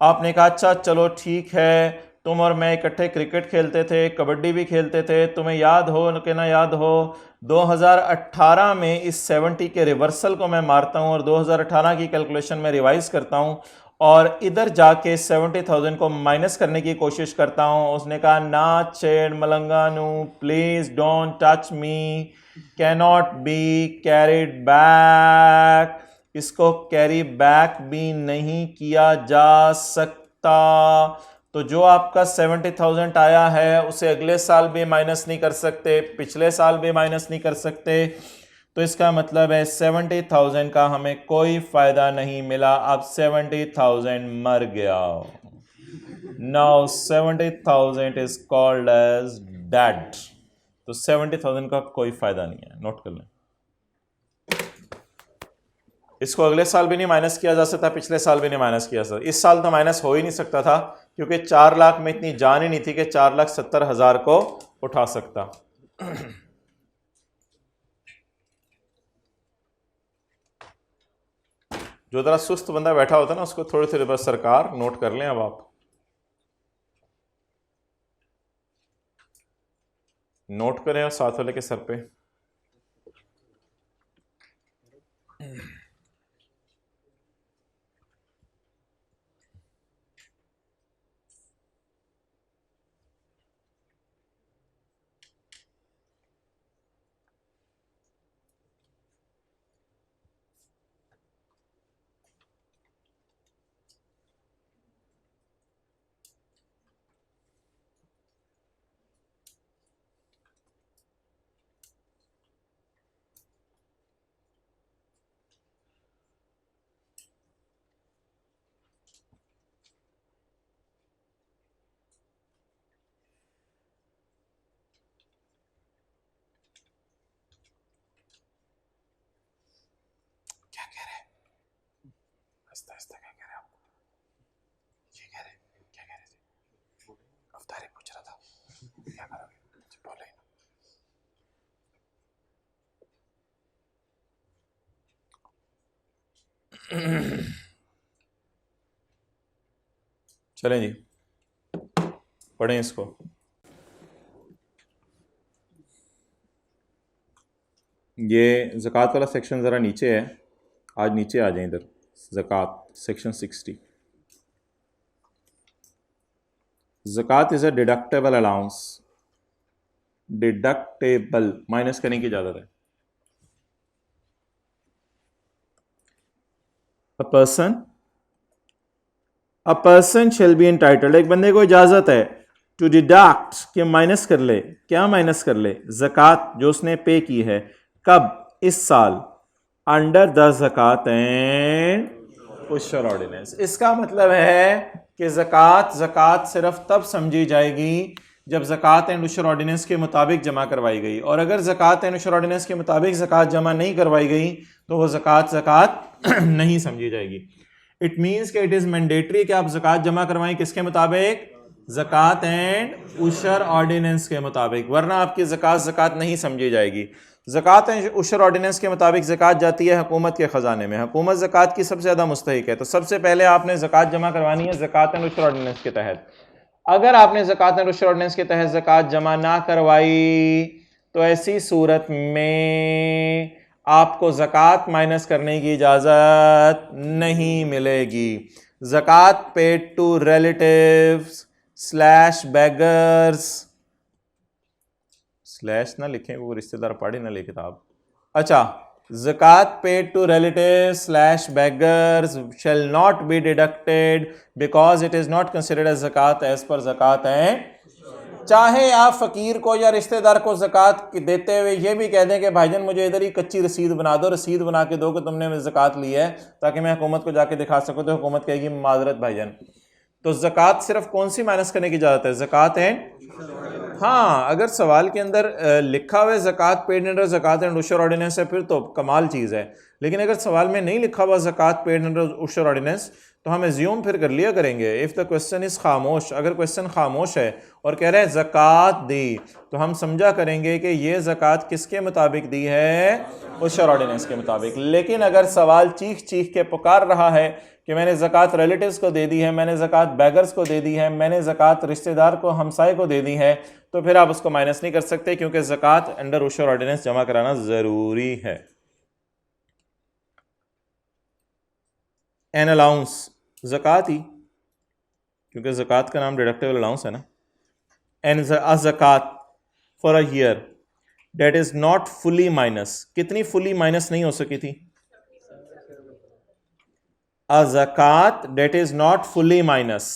आपने कहा अच्छा चलो ठीक है, तुम और मैं इकट्ठे क्रिकेट खेलते थे, कबड्डी भी खेलते थे, तुम्हें याद हो कि ना याद हो, 2018 में इस 70 के रिवर्सल को मैं मारता हूं और 2018 की कैलकुलेशन में रिवाइज करता हूं और इधर जाके 70,000 को माइनस करने की कोशिश करता हूं। उसने कहा ना छेड़ मलंगानू, please don't touch me, cannot be carried back, इसको कैरी बैक भी नहीं किया जा सकता। तो जो आपका 70,000 आया है उसे अगले साल भी माइनस नहीं कर सकते, पिछले साल भी माइनस नहीं कर सकते। तो इसका मतलब है 70,000 का हमें कोई फायदा नहीं मिला। अब 70,000 मर गया। Now 70,000 is called as dead. तो 70,000 का कोई फायदा नहीं है, नोट कर लें। इसको अगले साल भी नहीं माइनस किया जा सकता, पिछले साल भी नहीं माइनस किया जा सकता, इस साल तो माइनस हो ही नहीं सकता था क्योंकि 4 लाख में इतनी जान ही नहीं थी कि 4,70,000 को उठा सकता। जो जरा सुस्त बंदा बैठा होता ना उसको थोड़ी थोड़ी बस सरकार नोट कर लें। अब आप नोट करें और साथ वाले के सर पे चलें जी, पढ़ें इसको। ये ज़कात वाला सेक्शन ज़रा नीचे है, आज नीचे आ जाए इधर। ज़कात सेक्शन 60। ज़कात is a deductible allowance. Deductible, minus करने की इजाज़त है। A person shall be entitled, एक बंदे को इजाज़त है टू डिडक्ट, कि माइनस कर ले। क्या माइनस कर ले? ज़कात जो उसने पे की है। कब? इस साल। अंडर द ज़कात एंड उशर ऑर्डिनेंस। इसका मतलब है कि ज़कात सिर्फ तब समझी जाएगी जब ज़कात एंड उशर ऑर्डिनेंस के मुताबिक जमा करवाई गई, और अगर ज़कात एंड उशर ऑर्डिनेंस के मुताबिक ज़कात जमा नहीं करवाई गई तो वो ज़कात नहीं समझी जाएगी। इट मीन्स कि इट इज़ मैंडेटरी कि आप ज़कात जमा करवाएं किसके मुताबिक? ज़कात एंड उशर ऑर्डिनेंस के मुताबिक, वरना आपकी ज़कात नहीं समझी जाएगी। ज़कात एंड उशर ऑर्डिनेंस के मुताबिक ज़कात जाती है हुकूमत के ख़जाने में। हुकूमत ज़कात की सबसे ज़्यादा मुस्तहिक है, तो सबसे पहले आपने ज़कात जमा करवानी है ज़कात एंड उशर ऑर्डिनेंस के तहत। अगर आपने ज़कात एंड उशर ऑर्डिनेंस के तहत ज़कात जमा ना करवाई तो ऐसी सूरत में आपको ज़कात माइनस करने की इजाज़त नहीं मिलेगी। ज़कात paid to relatives slash beggars, slash ना लिखें, वो रिश्तेदार पढ़े ना ले किताब। अच्छा, ज़कात paid to relatives slash beggars shall not be deducted because it is not considered as ज़कात एज पर ज़कात है। चाहे आप फ़कीर को या रिश्तेदार को ज़कात देते हुए ये भी कह दें कि भाईजान मुझे इधर ही कच्ची रसीद बना दो, रसीद बना के दो कि तुमने ज़कात ली है, ताकि मैं हुकूमत को जाके दिखा सकूं, तो हुकूमत कहेगी माजरत भाईजान। तो ज़कात सिर्फ कौन सी माइनस करने की इजाज़त है? ज़कात एंड। हाँ, अगर सवाल के अंदर लिखा हुआ है ज़कात पेड अंडर ज़कात एंड उशर ऑर्डिनेंस है फिर तो कमाल चीज़ है, लेकिन अगर सवाल में नहीं लिखा हुआ ज़कात पेड अंडर उशर ऑर्डिनेंस तो हम एज्यूम फिर कर लिया करेंगे। इफ़ द क्वेश्चन इज़ खामोश, अगर क्वेश्चन खामोश है और कह रहे हैं ज़कात दी, तो हम समझा करेंगे कि ये ज़कात किसके मुताबिक दी है? उशर ऑर्डिनेंस के मुताबिक। लेकिन अगर सवाल चीख चीख के पुकार रहा है कि मैंने ज़कात रिलेटिव्स को दे दी है, मैंने ज़कात बैगर्स को दे दी है, मैंने ज़कात रिश्तेदार को, हमसाए को दे दी है, तो फिर आप उसको माइनस नहीं कर सकते, क्योंकि ज़कात अंडर उशर ऑर्डिनेंस जमा कराना ज़रूरी है। एन अलाउंस, ज़कात ही, क्योंकि ज़कात का नाम डिडक्टेबल अलाउंस है ना। एन ज़कात for a year debt is not fully minus, कितनी फुली माइनस नहीं हो सकी थी? A zakat that is not fully minus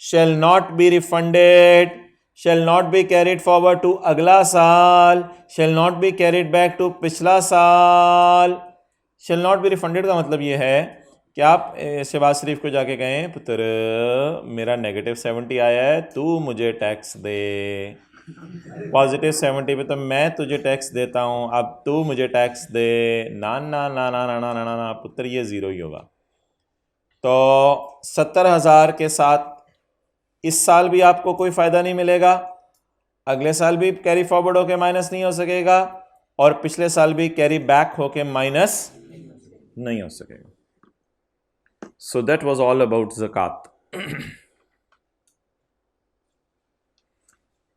shall not be refunded, shall not be carried forward to अगला साल, shall not be carried back to पिछला साल। shall not be refunded का मतलब ये है कि आप शहबाज शरीफ को जाके कहें पुत्र मेरा -70 आया है, तू मुझे टैक्स दे, +70 पे तो मैं तुझे टैक्स देता हूँ, अब तू मुझे टैक्स दे। ना ना ना ना ना ना ना ना पुत्र, ये ज़ीरो ही होगा। तो 70,000 के साथ इस साल भी आपको कोई फ़ायदा नहीं मिलेगा, अगले साल भी कैरी फॉरवर्ड होके माइनस नहीं हो सकेगा, और पिछले साल भी कैरी बैक होके माइनस नहीं हो सकेगा। So that was all about ज़कात।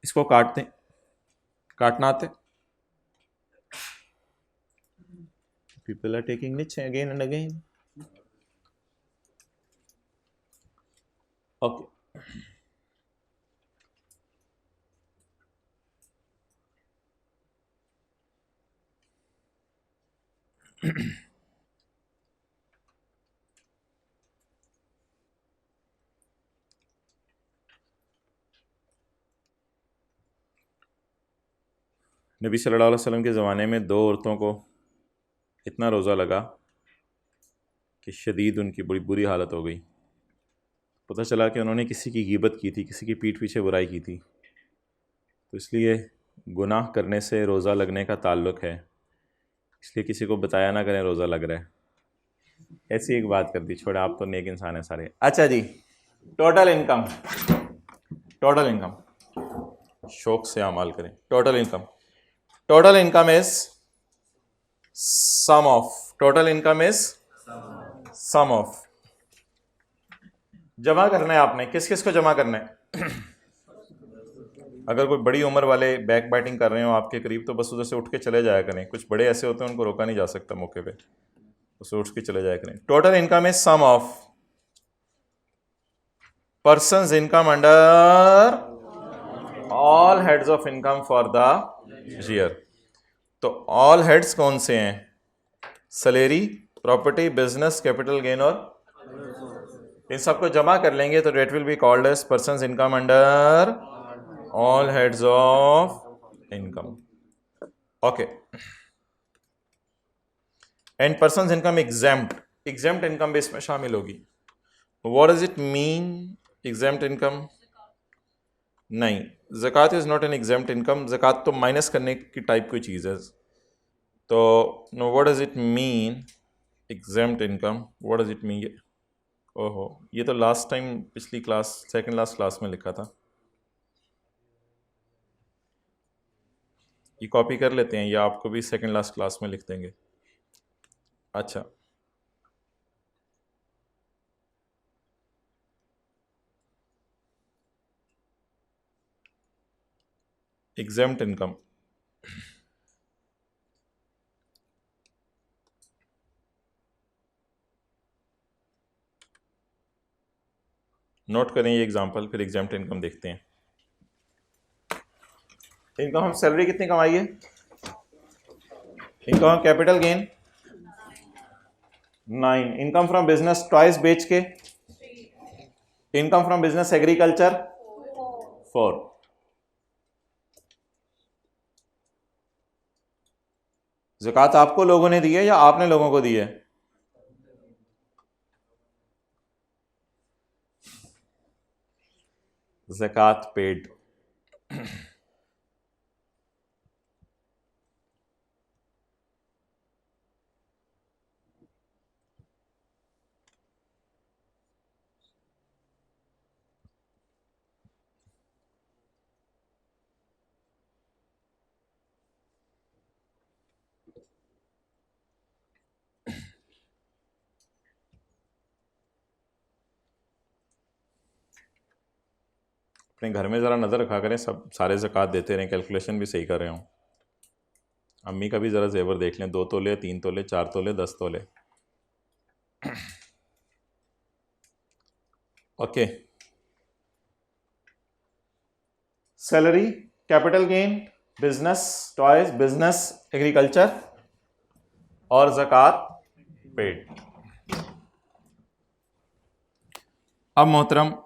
इसको काट दें, काटना आते? People are taking niche again and again. Okay, नबी सल्लल्लाहु अलैहि वसल्लम के ज़माने में 2 औरतों को इतना रोज़ा लगा कि शदीद उनकी बड़ी बुरी हालत हो गई। पता चला कि उन्होंने किसी की ग़ीबत की थी, किसी की पीठ पीछे बुराई की थी, तो इसलिए गुनाह करने से रोज़ा लगने का ताल्लुक़ है, इसलिए किसी को बताया ना करें रोज़ा लग रहा है। ऐसी एक बात कर दी, छोड़े, आप तो नेक इंसान हैं सारे। अच्छा जी, टोटल इनकम, टोटल इनकम, शौक से अमाल करें। Total income is sum of, total income is sum of, जमा करना है आपने, किस किस को जमा करना है? अगर कोई बड़ी उम्र वाले बैक बाइटिंग कर रहे हो आपके करीब, तो बस उधर से उठ के चले जाया करें। कुछ बड़े ऐसे होते हैं उनको रोका नहीं जा सकता मौके पे, उसे उठ के चले जाया करें। Total income is sum of person's income under all heads of income for the year. तो ऑल हेड्स कौन से हैं? Salary, property, business, capital gain, और इन सबको जमा कर लेंगे तो that will be called as person's income under all heads of income. Okay, and person's income exempt, exempt income भी इसमें शामिल होगी। What does it mean exempt income? नहीं, ज़कात is not an exempt income. ज़कात तो माइनस करने की टाइप कोई चीज़ है। तो no, what does it mean exempt income? What does it mean? ओहो, ये तो लास्ट टाइम पिछली क्लास, सेकंड लास्ट क्लास में लिखा था। ये कॉपी कर लेते हैं या आपको भी सेकंड लास्ट क्लास में लिख देंगे? अच्छा, एग्जेम्प्ट इनकम, नोट करें ये एग्जांपल, फिर एग्जेम्प्ट इनकम देखते हैं। इनकम हम सैलरी कितनी कमाई है? इनकम हम capital gain 9, income from business toys बेच के, इनकम फ्रॉम बिजनेस एग्रीकल्चर 4। ज़कात आपको लोगों ने दी है या आपने लोगों को दी है? ज़कात पेड। अपने घर में ज़रा नज़र रखा करें, सब सारे ज़कात देते रहें, कैलकुलेशन भी सही कर रहे हों। अम्मी का भी ज़रा जेवर देख लें, 2 तोले, 3 तोले, 4 तोले, 10 तोले। Okay, salary, capital gain, business toys, business agriculture और ज़कात पेड। अब मोहतरम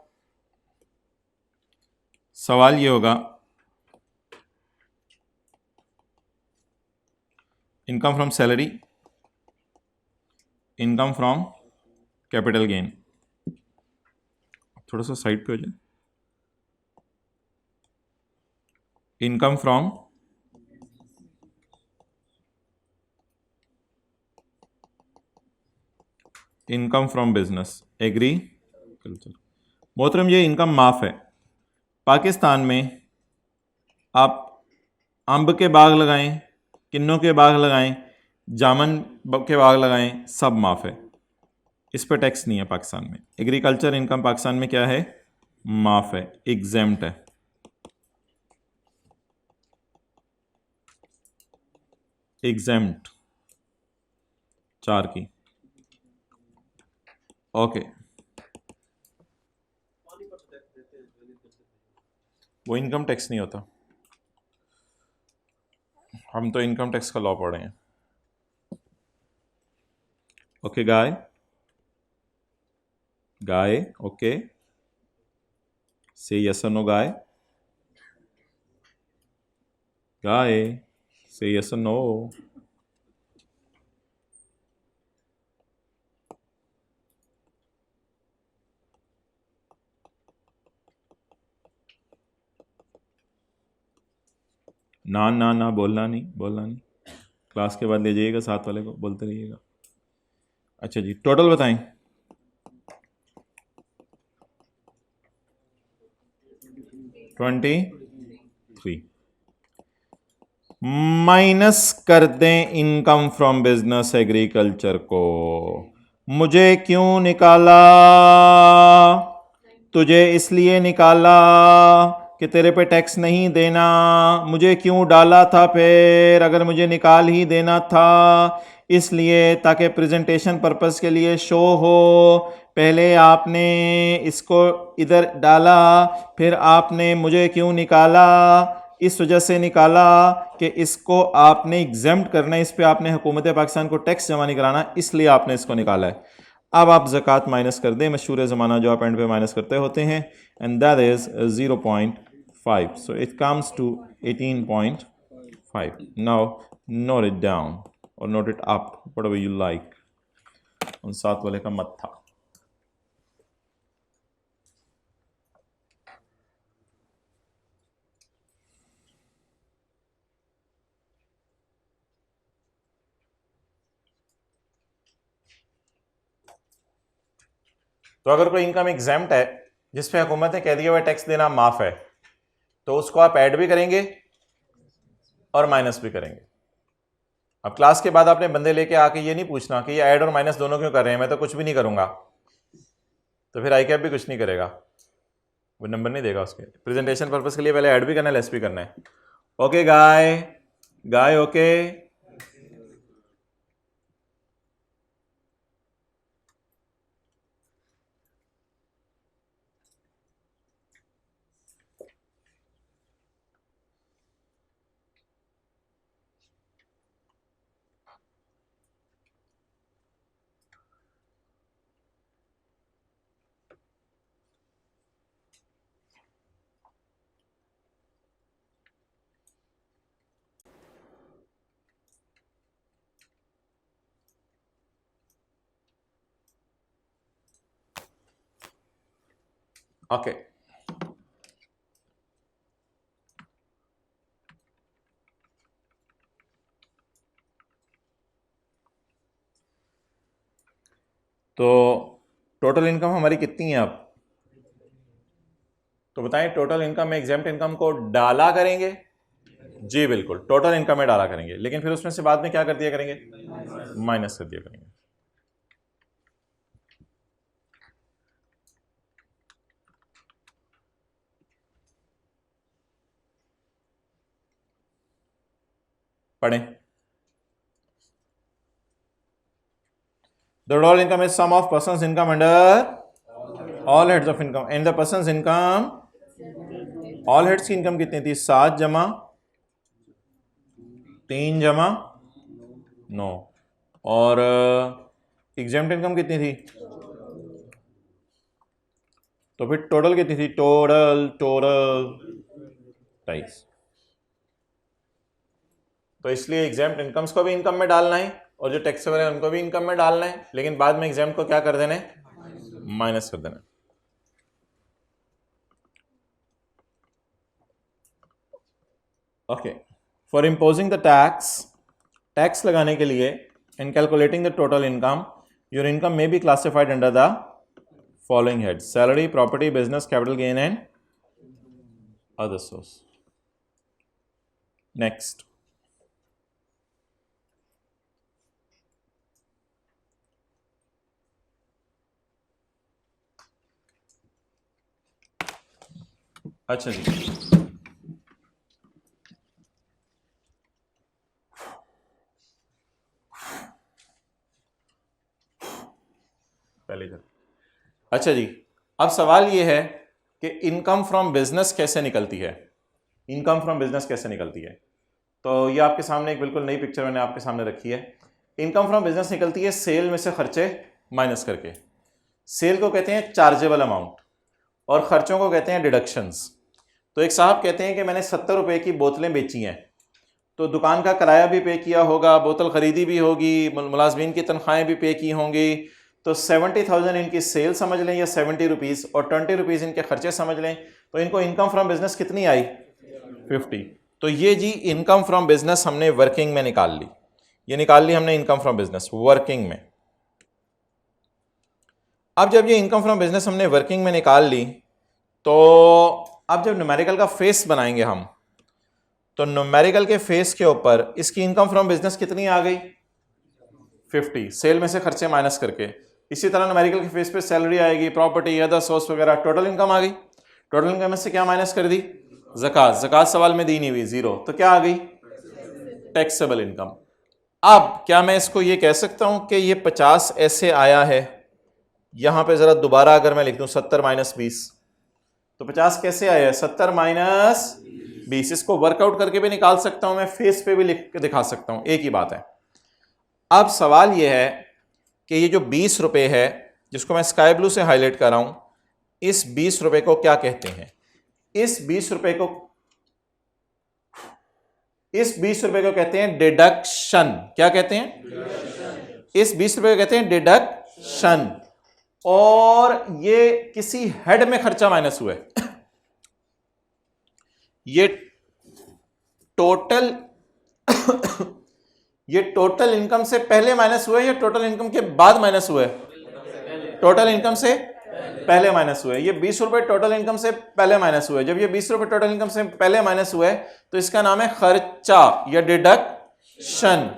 सवाल ये होगा, income from salary, income from capital gain, थोड़ा सा साइड पे हो जाए, इनकम फ्रॉम बिजनेस एग्रीकल्चर। मोहतरम ये इनकम माफ़ है। पाकिस्तान में आप अंब के बाग लगाएं, किन्नों के बाग लगाएं, जामन के बाग लगाएं, सब माफ़ है, इस पर टैक्स नहीं है पाकिस्तान में। एग्रीकल्चर इनकम पाकिस्तान में क्या है? माफ़ है, एग्जेम्प्ट है। एग्जेम्प्ट 4 की। ओके, वो इनकम टैक्स नहीं होता, हम तो इनकम टैक्स का लॉ पढ़ रहे हैं। ओके गाय, गाय, ओके, से यस और नो गाय, गाय, से यस और नो। ना ना ना, बोलना नहीं, बोलना नहीं, क्लास के बाद ले जाइएगा साथ वाले को, बोलते रहिएगा। अच्छा जी, टोटल बताएं। $23 माइनस कर दें इनकम फ्रॉम बिजनेस एग्रीकल्चर को, मुझे क्यों निकाला? तुझे इसलिए निकाला कि तेरे पे टैक्स नहीं देना। मुझे क्यों डाला था फिर अगर मुझे निकाल ही देना था? इसलिए ताकि प्रेजेंटेशन पर्पस के लिए शो हो। पहले आपने इसको इधर डाला, फिर आपने मुझे क्यों निकाला? इस वजह से निकाला कि इसको आपने एग्जेम्प्ट करना है, इस पे आपने हुकूमत पाकिस्तान को टैक्स जमा नहीं कराना, इसलिए आपने इसको निकाला है। अब आप ज़कात माइनस कर दें, मशहूर ज़माना जो आप एंड पे माइनस करते होते हैं, and that is 0.5, so it comes to 18.5. Now note it down or note it up, whatever you like. उन सात वाले का मत था। तो अगर कोई इनकम एग्जेम्प्ट है जिस पे हुकूमत ने कह दिया हुआ टैक्स देना माफ है, तो उसको आप ऐड भी करेंगे और माइनस भी करेंगे। अब क्लास के बाद आपने बंदे लेके आके ये नहीं पूछना कि ये ऐड और माइनस दोनों क्यों कर रहे हैं, मैं तो कुछ भी नहीं करूंगा, तो फिर आई कैप भी कुछ नहीं करेगा, वो नंबर नहीं देगा उसके। प्रेजेंटेशन पर्पस के लिए पहले ऐड भी करना है, लेस भी करना है। ओके गाय, गाय ओके। ओके तो टोटल इनकम हमारी कितनी है अब? तो बताएं, टोटल इनकम में एग्जेम्प्ट इनकम को डाला करेंगे? जी बिल्कुल, टोटल इनकम में डाला करेंगे, लेकिन फिर उसमें से बाद में क्या कर दिया करेंगे? माइनस कर दिया करेंगे। पढ़ें। The total income is sum of person's income under all heads of income, and the person's income, all heads की इनकम कितनी थी? 7 जमा 3 जमा 9, और एग्जेम्प्ट इनकम कितनी थी? तो फिर टोटल कितनी थी? टोटल 23। तो इसलिए एग्जेम्प्ट इनकम्स को भी इनकम में डालना है और जो टैक्सेबल है उनको भी इनकम में डालना है, लेकिन बाद में एग्जेम्प्ट को क्या कर देना है? माइनस कर देना। Okay, for imposing the tax, tax लगाने के लिए, in calculating the total income, your income may be classified under the following head: salary, property, business, capital gain and other source. Next, अच्छा जी, पहले चल। अच्छा जी, अब सवाल ये है कि इनकम फ्रॉम बिजनेस कैसे निकलती है? इनकम फ्रॉम बिजनेस कैसे निकलती है? तो ये आपके सामने एक बिल्कुल नई पिक्चर मैंने आपके सामने रखी है। इनकम फ्रॉम बिजनेस निकलती है सेल में से खर्चे माइनस करके। सेल को कहते हैं चार्जेबल अमाउंट और खर्चों को कहते हैं डिडक्शंस। तो एक साहब कहते हैं कि मैंने 70 रुपए की बोतलें बेची हैं, तो दुकान का किराया भी पे किया होगा, बोतल ख़रीदी भी होगी, मुलाजमीन की तनख्वाहें भी पे की होंगी, तो 70,000 इनकी सेल समझ लें या 70 रुपीज़, और 20 रुपीज़ इनके खर्चे समझ लें, तो इनको इनकम फ्रॉम बिजनेस कितनी आई? 50। तो ये जी इनकम फ्रॉम बिजनेस हमने वर्किंग में निकाल ली, ये निकाल ली हमने इनकम फ्रॉम बिजनेस वर्किंग में। अब जब ये इनकम फ्रॉम बिजनेस हमने वर्किंग में निकाल ली, तो अब जब न्यूमेरिकल का फेस बनाएंगे हम, तो न्यूमेरिकल के फेस के ऊपर इसकी इनकम फ्रॉम बिजनेस कितनी आ गई? 50, सेल में से खर्चे माइनस करके। इसी तरह न्यूमेरिकल के फेस पे सैलरी आएगी, प्रॉपर्टी, अदर सोर्स वगैरह, टोटल इनकम आ गई। टोटल इनकम में से क्या माइनस कर दी? ज़कात। ज़कात सवाल में दी नहीं हुई, जीरो, तो क्या आ गई? Taxable income. अब क्या मैं इसको ये कह सकता हूं कि ये 50 ऐसे आया है, यहां पे जरा दोबारा अगर मैं लिख दूं 70 माइनस 20, तो 50 कैसे आया है? 70 माइनस 20। इसको वर्कआउट करके भी निकाल सकता हूं मैं, फेस पे भी लिख के दिखा सकता हूं, एक ही बात है। अब सवाल यह है कि ये जो 20 रुपए है, जिसको मैं स्काई ब्लू से हाईलाइट कर रहा हूं, इस 20 रुपए को क्या कहते हैं? इस 20 रुपए को कहते हैं डिडक्शन। क्या कहते हैं? इस 20 रुपए को कहते हैं डिडक्शन। और ये किसी हेड में खर्चा माइनस हुआ है। ये टोटल इनकम से पहले माइनस हुआ है या टोटल इनकम के बाद माइनस हुआ है? टोटल इनकम से पहले माइनस हुआ है। ये 20 रुपए टोटल इनकम से पहले माइनस हुआ है। जब ये 20 रुपए टोटल इनकम से पहले माइनस हुआ है तो इसका नाम है खर्चा या डिडक्शन।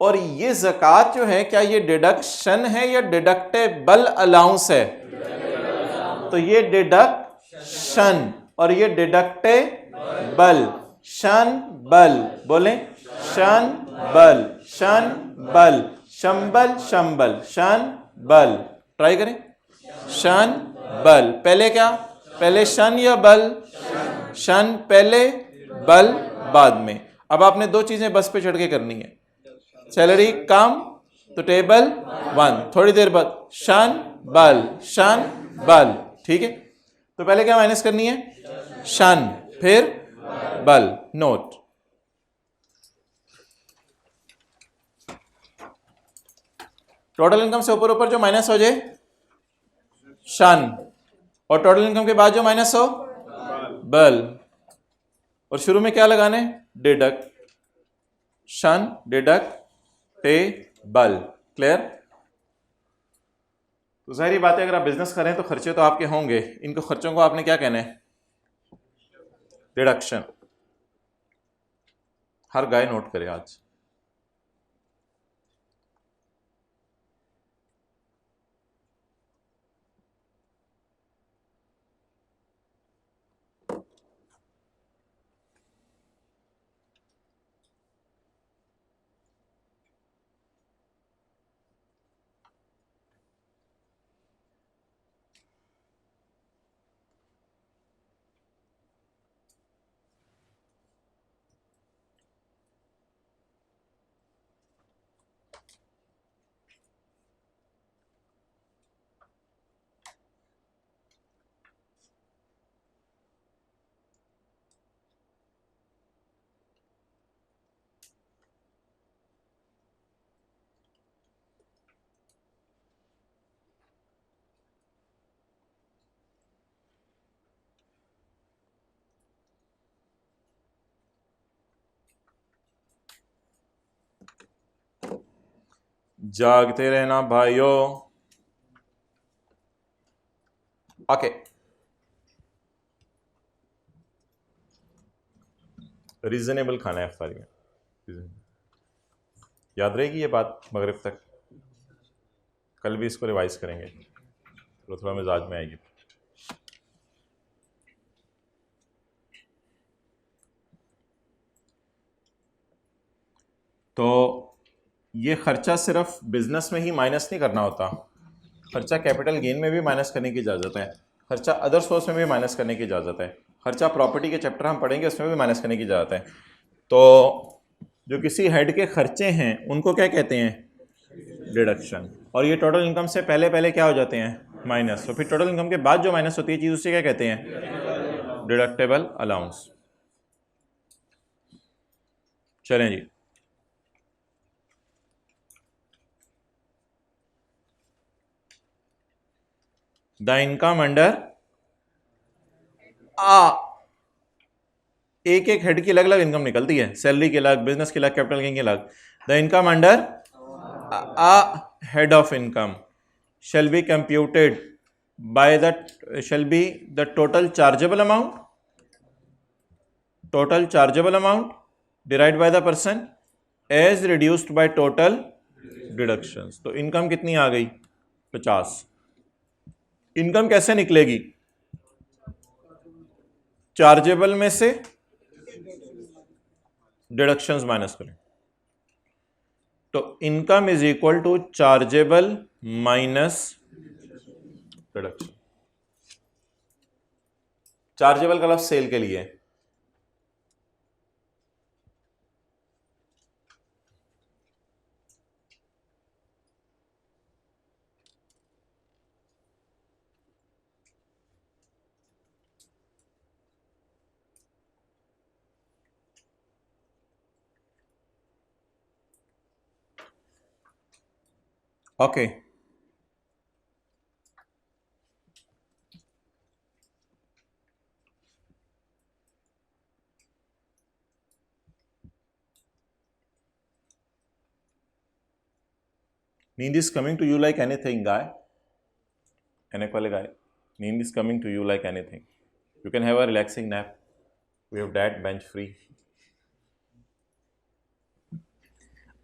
और ये ज़कात जो है, क्या ये डिडक्शन है या डिडक्टेबल अलाउंस है? तो ये डिडक्शन और ये डिडक्टेबल। शन बल बोले, शन बल, शन बल, शंबल शंबल, शन बल। ट्राई करें, शन बल। पहले क्या? पहले शन या बल? शन पहले, बल बाद में। अब आपने दो चीजें बस पे चढ़ के करनी है। सैलरी कम तो टेबल 1, थोड़ी देर बाद शन बल, शन बल। ठीक है, तो पहले क्या माइनस करनी है? शन, फिर बल। नोट, टोटल इनकम से ऊपर ऊपर जो माइनस हो जाए शन, और टोटल इनकम के बाद जो माइनस हो बल, और शुरू में क्या लगाने? डिडक्ट, शन, डिडक्ट, टेबल। क्लियर? तो जाहिर बात है अगर आप बिजनेस करें तो खर्चे तो आपके होंगे, इनको खर्चों को आपने क्या कहना है? डिडक्शन। हर गाय नोट करे आज। जागते रहना भाइयों। ओके, रीजनेबल खाना है अफ्तारी में। याद रहेगी ये बात मगरिब तक? कल भी इसको रिवाइज करेंगे, तो थोड़ा मिजाज में आएगी। तो ये खर्चा सिर्फ बिजनेस में ही माइनस नहीं करना होता, खर्चा कैपिटल गेन में भी माइनस करने की इजाज़त है, खर्चा अदर सोर्स में भी माइनस करने की इजाज़त है, खर्चा प्रॉपर्टी के चैप्टर हम पढ़ेंगे उसमें भी माइनस करने की इजाज़त है। तो जो किसी हेड के खर्चे हैं उनको क्या कहते हैं? डिडक्शन। और ये टोटल इनकम से पहले पहले क्या हो जाते हैं? माइनस। तो फिर टोटल इनकम के बाद जो माइनस होती है चीज़, उससे क्या कहते हैं? Deductible allowance. चलें जी, द इनकम अंडर एक एक हेड की अलग अलग इनकम निकलती है, सैलरी की अलग, बिजनेस की अलग, कैपिटल गेन की अलग। The income under head of income shall be computed by shall be the total chargeable amount divided by the person as reduced by total deductions। तो इनकम कितनी आ गई? 50। इनकम कैसे निकलेगी? चार्जेबल में से डिडक्शंस माइनस करें। तो income is equal to chargeable minus deduction. Chargeable का लफ्ज सेल के लिए है। ओके, नींद is coming to you like anything guy, एनेक वाले गाय, नींद is coming to you like anything, you can have a relaxing nap, we have that bench free.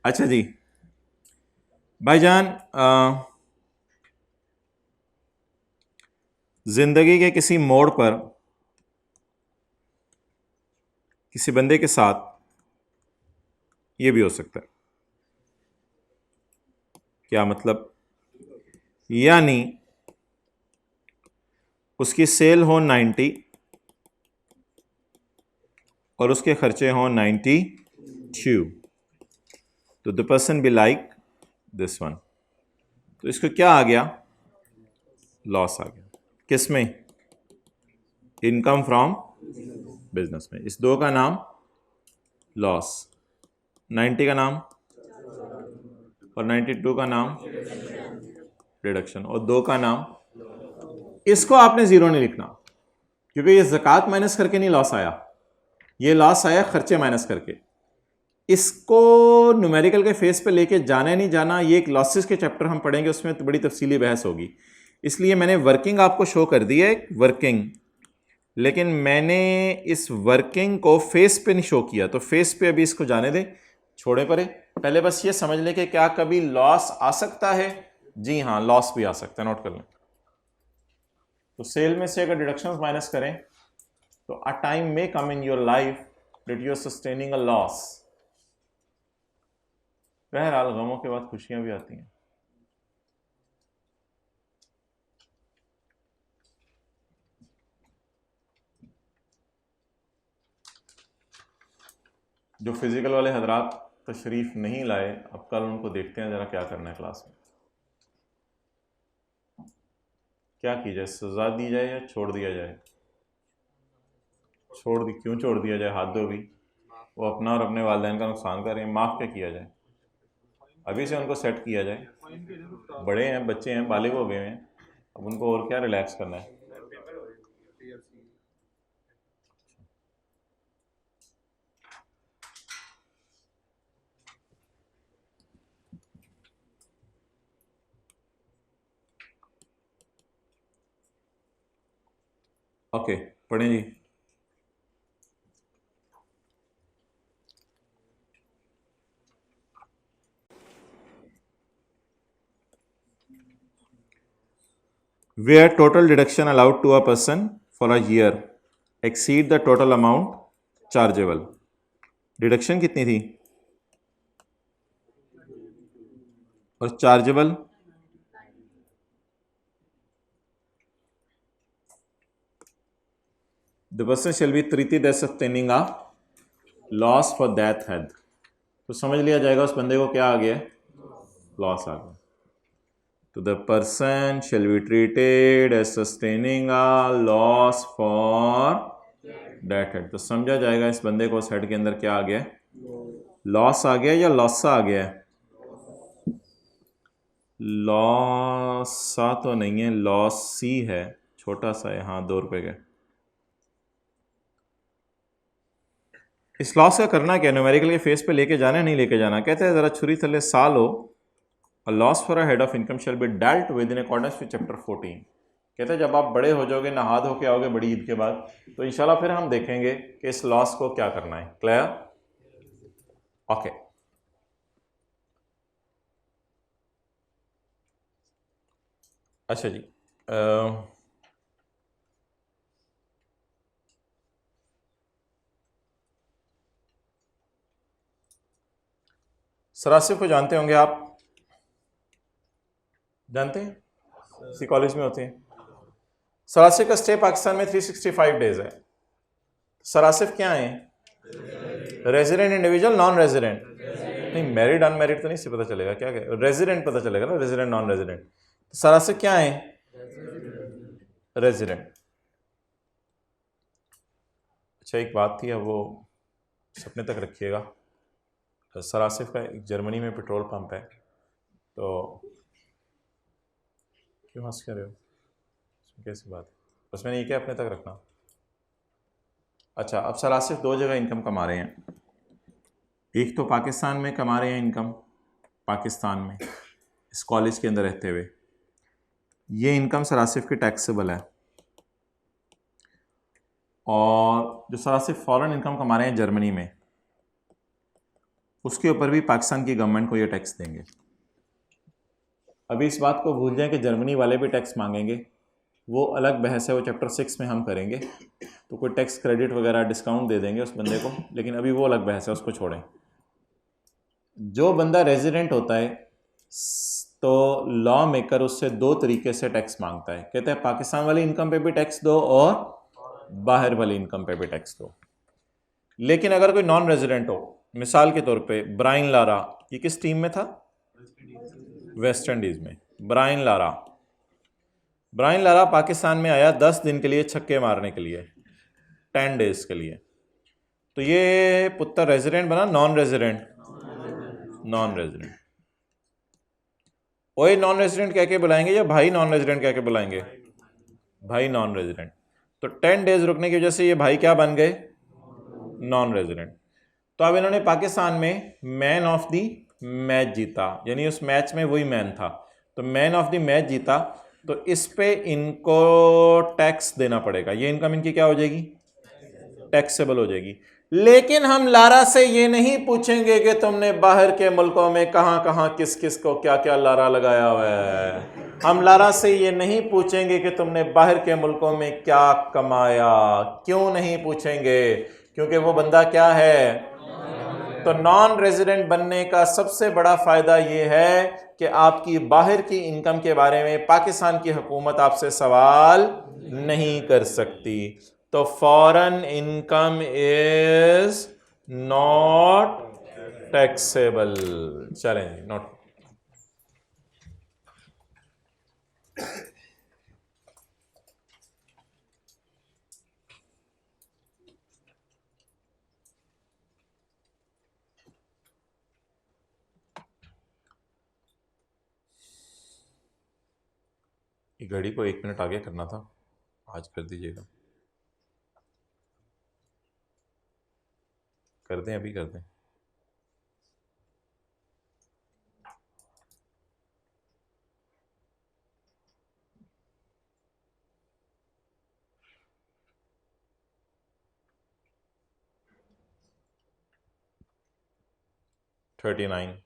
अच्छा जी भाईजान, जिंदगी के किसी मोड़ पर किसी बंदे के साथ ये भी हो सकता है। क्या मतलब? यानी उसकी सेल हो 90 और उसके खर्चे हो 92, तो the person be like this one. तो इसको क्या आ गया? लॉस आ गया। किस में? इनकम फ्रॉम बिजनेस में। इस दो का नाम लॉस, 90 का नाम और 92 का नाम रिडक्शन, और दो का नाम। इसको आपने जीरो नहीं लिखना, क्योंकि ये ज़कात माइनस करके नहीं लॉस आया, ये लॉस आया खर्चे माइनस करके। इसको न्यूमेरिकल के फेस पे लेके जाना नहीं जाना, ये एक लॉसेस के चैप्टर हम पढ़ेंगे, उसमें तो बड़ी तफसीली बहस होगी। इसलिए मैंने वर्किंग आपको शो कर दी है, वर्किंग, लेकिन मैंने इस वर्किंग को फेस पे नहीं शो किया, तो फेस पे अभी इसको जाने दें, छोड़े परे। पहले बस ये समझ लें कि क्या कभी लॉस आ सकता है? जी हाँ, लॉस भी आ सकता है, नोट कर लें। तो सेल में से अगर डिडक्शंस माइनस करें तो a time may come in your life that you are sustaining a loss. बहरहाल गमों के बाद खुशियां भी आती हैं। जो फिजिकल वाले हजरात तशरीफ नहीं लाए, अब कल उनको देखते हैं जरा क्या करना है क्लास में। क्या की जाए, सजा दी जाए या छोड़ दिया जाए? क्यों छोड़ दिया जाए? हाथ दो भी, वो अपना और अपने वालिदैन का नुकसान कर रहे हैं, माफ़ क्या किया जाए? अभी से उनको सेट किया जाए, बड़े हैं, बच्चे हैं, बालिग हो गए हैं, अब उनको और क्या रिलैक्स करना है। ओके, पढ़ें जी। Where total deduction allowed to a person for a year exceed the total amount chargeable. Deduction कितनी थी और chargeable? The person shall be treated as sustaining a loss for that head. तो समझ लिया जाएगा उस बंदे को क्या आ गया? लॉस आ गया। तो the person shall be treated as sustaining a loss for that head। तो समझा जाएगा इस बंदे को उस हेड के अंदर क्या आ गया? लॉस आ गया या लॉसा आ गया? लॉसा तो नहीं है, लॉसी है, छोटा सा है, हाँ, 2 रुपए का। इस लॉस का करना क्या? न्यूमेरिकल के फेस पे लेके जाना है, नहीं लेके जाना? कहते हैं ज़रा छुरी थले साल हो, a loss for a head of income shall be dealt with in accordance with chapter 14। कहते हैं जब आप बड़े हो जाओगे, नहाद होके आओगे बड़ी ईद के बाद, तो इंशाल्लाह फिर हम देखेंगे कि इस लॉस को क्या करना है। क्लियर? ओके। अच्छा जी, सरासिफ को जानते होंगे आप, जानते हैं, इसी कॉलेज में होते हैं। सरासिफ का स्टे पाकिस्तान में 365 डेज है। सरासिफ क्या है? Resident individual, non resident? नहीं, मैरिड अनमैरिड तो नहीं से पता चलेगा, क्या रेजिडेंट पता चलेगा ना, रेजिडेंट नॉन रेजिडेंट। सरासिफ क्या है? रेजिडेंट। अच्छा, एक बात थी, अब वो सपने तक रखिएगा। सरासिफ का एक जर्मनी में पेट्रोल पंप है, तो क्यों हंस कर रहे हो, उसमें कैसी बात है, उसमें नहीं क्या अपने तक रखना। अच्छा, अब सरासिफ दो जगह इनकम कमा रहे हैं। एक तो पाकिस्तान में कमा रहे हैं इनकम, पाकिस्तान में इस कॉलेज के अंदर रहते हुए, ये इनकम सरासिफ की टैक्सेबल है। और जो सरासिफ फॉरेन इनकम कमा रहे हैं जर्मनी में, उसके ऊपर भी पाकिस्तान की गवर्नमेंट को ये टैक्स देंगे। अभी इस बात को भूल जाएं कि जर्मनी वाले भी टैक्स मांगेंगे, वो अलग बहस है, वो चैप्टर 6 में हम करेंगे। तो कोई टैक्स क्रेडिट वगैरह डिस्काउंट दे देंगे उस बंदे को, लेकिन अभी वो अलग बहस है, उसको छोड़ें। जो बंदा रेजिडेंट होता है तो लॉ मेकर उससे दो तरीके से टैक्स मांगता है, कहते हैं पाकिस्तान वाली इनकम पे भी टैक्स दो और बाहर वाली इनकम पे भी टैक्स दो। लेकिन अगर कोई नॉन रेजिडेंट हो, मिसाल के तौर पे ब्रायन लारा, ये किस टीम में था? वेस्ट इंडीज में। ब्रायन लारा पाकिस्तान में आया 10 दिन के लिए छक्के मारने के लिए, 10 डेज के लिए। तो ये पुत्र रेजिडेंट बना, नॉन रेजिडेंट? Non resident. ओए नॉन रेजिडेंट कह के बुलाएंगे या भाई नॉन रेजिडेंट कह के बुलाएंगे? भाई नॉन रेजिडेंट। तो 10 डेज रुकने की वजह से ये भाई क्या बन गए? Non resident. तो अब इन्होंने पाकिस्तान में मैन ऑफ द मैच जीता, यानी उस मैच में वही मैन था, तो मैन ऑफ द मैच जीता, तो इस पे इनको टैक्स देना पड़ेगा। ये इनकम इनकी क्या हो जाएगी? टैक्सेबल हो जाएगी। लेकिन हम लारा से ये नहीं पूछेंगे कि तुमने बाहर के मुल्कों में कहां कहां किस किस को क्या क्या लारा लगाया हुआ है। हम लारा से ये नहीं पूछेंगे कि तुमने बाहर के मुल्कों में क्या कमाया। क्यों नहीं पूछेंगे? क्योंकि वो बंदा क्या है? तो नॉन रेजिडेंट बनने का सबसे बड़ा फायदा ये है कि आपकी बाहर की इनकम के बारे में पाकिस्तान की हुकूमत आपसे सवाल नहीं कर सकती। तो foreign income is not taxable. चलें, नॉट। घड़ी को 1 मिनट आगे करना था, आज कर दीजिएगा। कर दें, अभी कर दें। Thirty nine.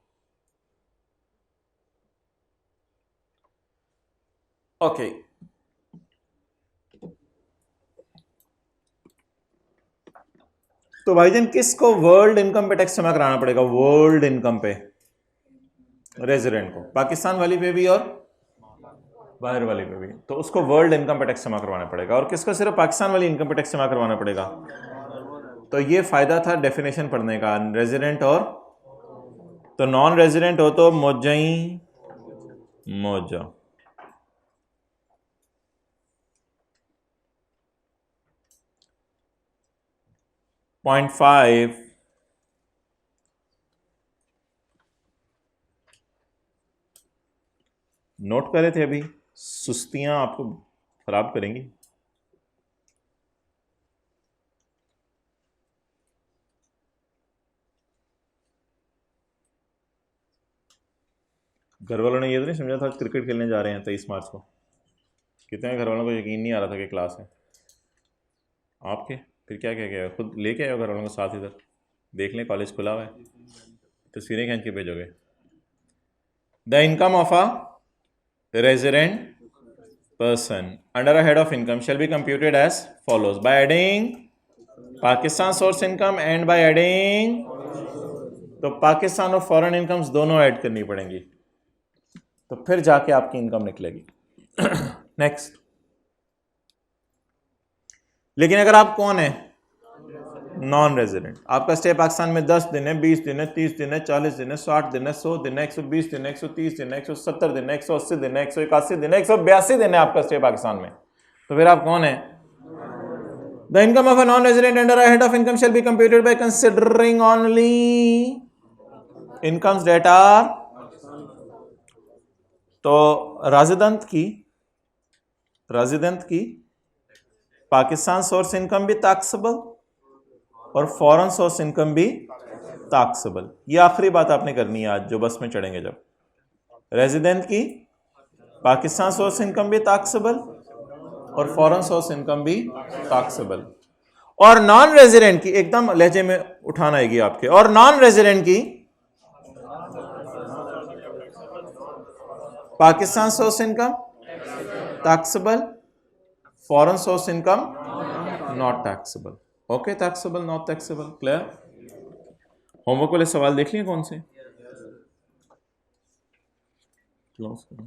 ओके, तो भाईजान किसको वर्ल्ड इनकम पे टैक्स जमा कराना पड़ेगा? वर्ल्ड इनकम पे रेजिडेंट को, पाकिस्तान वाली पे भी और बाहर वाली पे भी। तो उसको वर्ल्ड इनकम पे टैक्स जमा करवाना पड़ेगा। और किसको सिर्फ पाकिस्तान वाली इनकम पे टैक्स जमा करवाना पड़ेगा? तो ये फायदा था डेफिनेशन पढ़ने का, रेजिडेंट और, तो नॉन रेजिडेंट हो तो मौजई मौजा। पॉइंट 5 नोट कर रहे थे अभी, सुस्तियां आपको खराब करेंगी। घर वालों ने ये तो नहीं समझा था क्रिकेट खेलने जा रहे हैं 23 मार्च को? कितने घर वालों को यकीन नहीं आ रहा था कि क्लास है आपके? फिर क्या क्या क्या खुद लेके आए हो घर वालों को साथ, इधर देख लें कॉलेज खुला हुआ है, तस्वीरें खींच के भेजोगे। The income of a resident person under a head of income shall be computed as follows by adding Pakistan source income and by adding, तो पाकिस्तान और फॉरेन इनकम्स दोनों ऐड करनी पड़ेंगी, तो फिर जाके आपकी इनकम निकलेगी। नेक्स्ट, लेकिन अगर आप कौन है, नॉन रेजिडेंट, आपका स्टे पाकिस्तान में 10 दिन है, 20 दिन है, 30 दिन है, 40 दिन है, 60 दिन है, 100 दिन है, 120 दिन है, 130 दिन है, 170 दिन है, 180 दिन है, 181 दिन है, 182 दिन है आपका स्टे पाकिस्तान में, तो फिर आप कौन है? The income of a non-resident under a head of income shall be computed by considering only incomes that are, तो रेजिडेंट की पाकिस्तान सोर्स इनकम भी टैक्सेबल और फॉरेन सोर्स इनकम भी टैक्सेबल। ये आखिरी बात आपने करनी है आज जो बस में चढ़ेंगे जब। रेजिडेंट की पाकिस्तान सोर्स इनकम भी टैक्सेबल और फॉरेन सोर्स इनकम भी टैक्सेबल, और नॉन रेजिडेंट की, एकदम लहजे में उठाना आएगी आपके, और नॉन रेजिडेंट की Pakistan source income taxable, foreign source income not taxable. Okay, taxable not taxable, clear? Homework वाले सवाल देख लिए कौन से? क्लोज करो।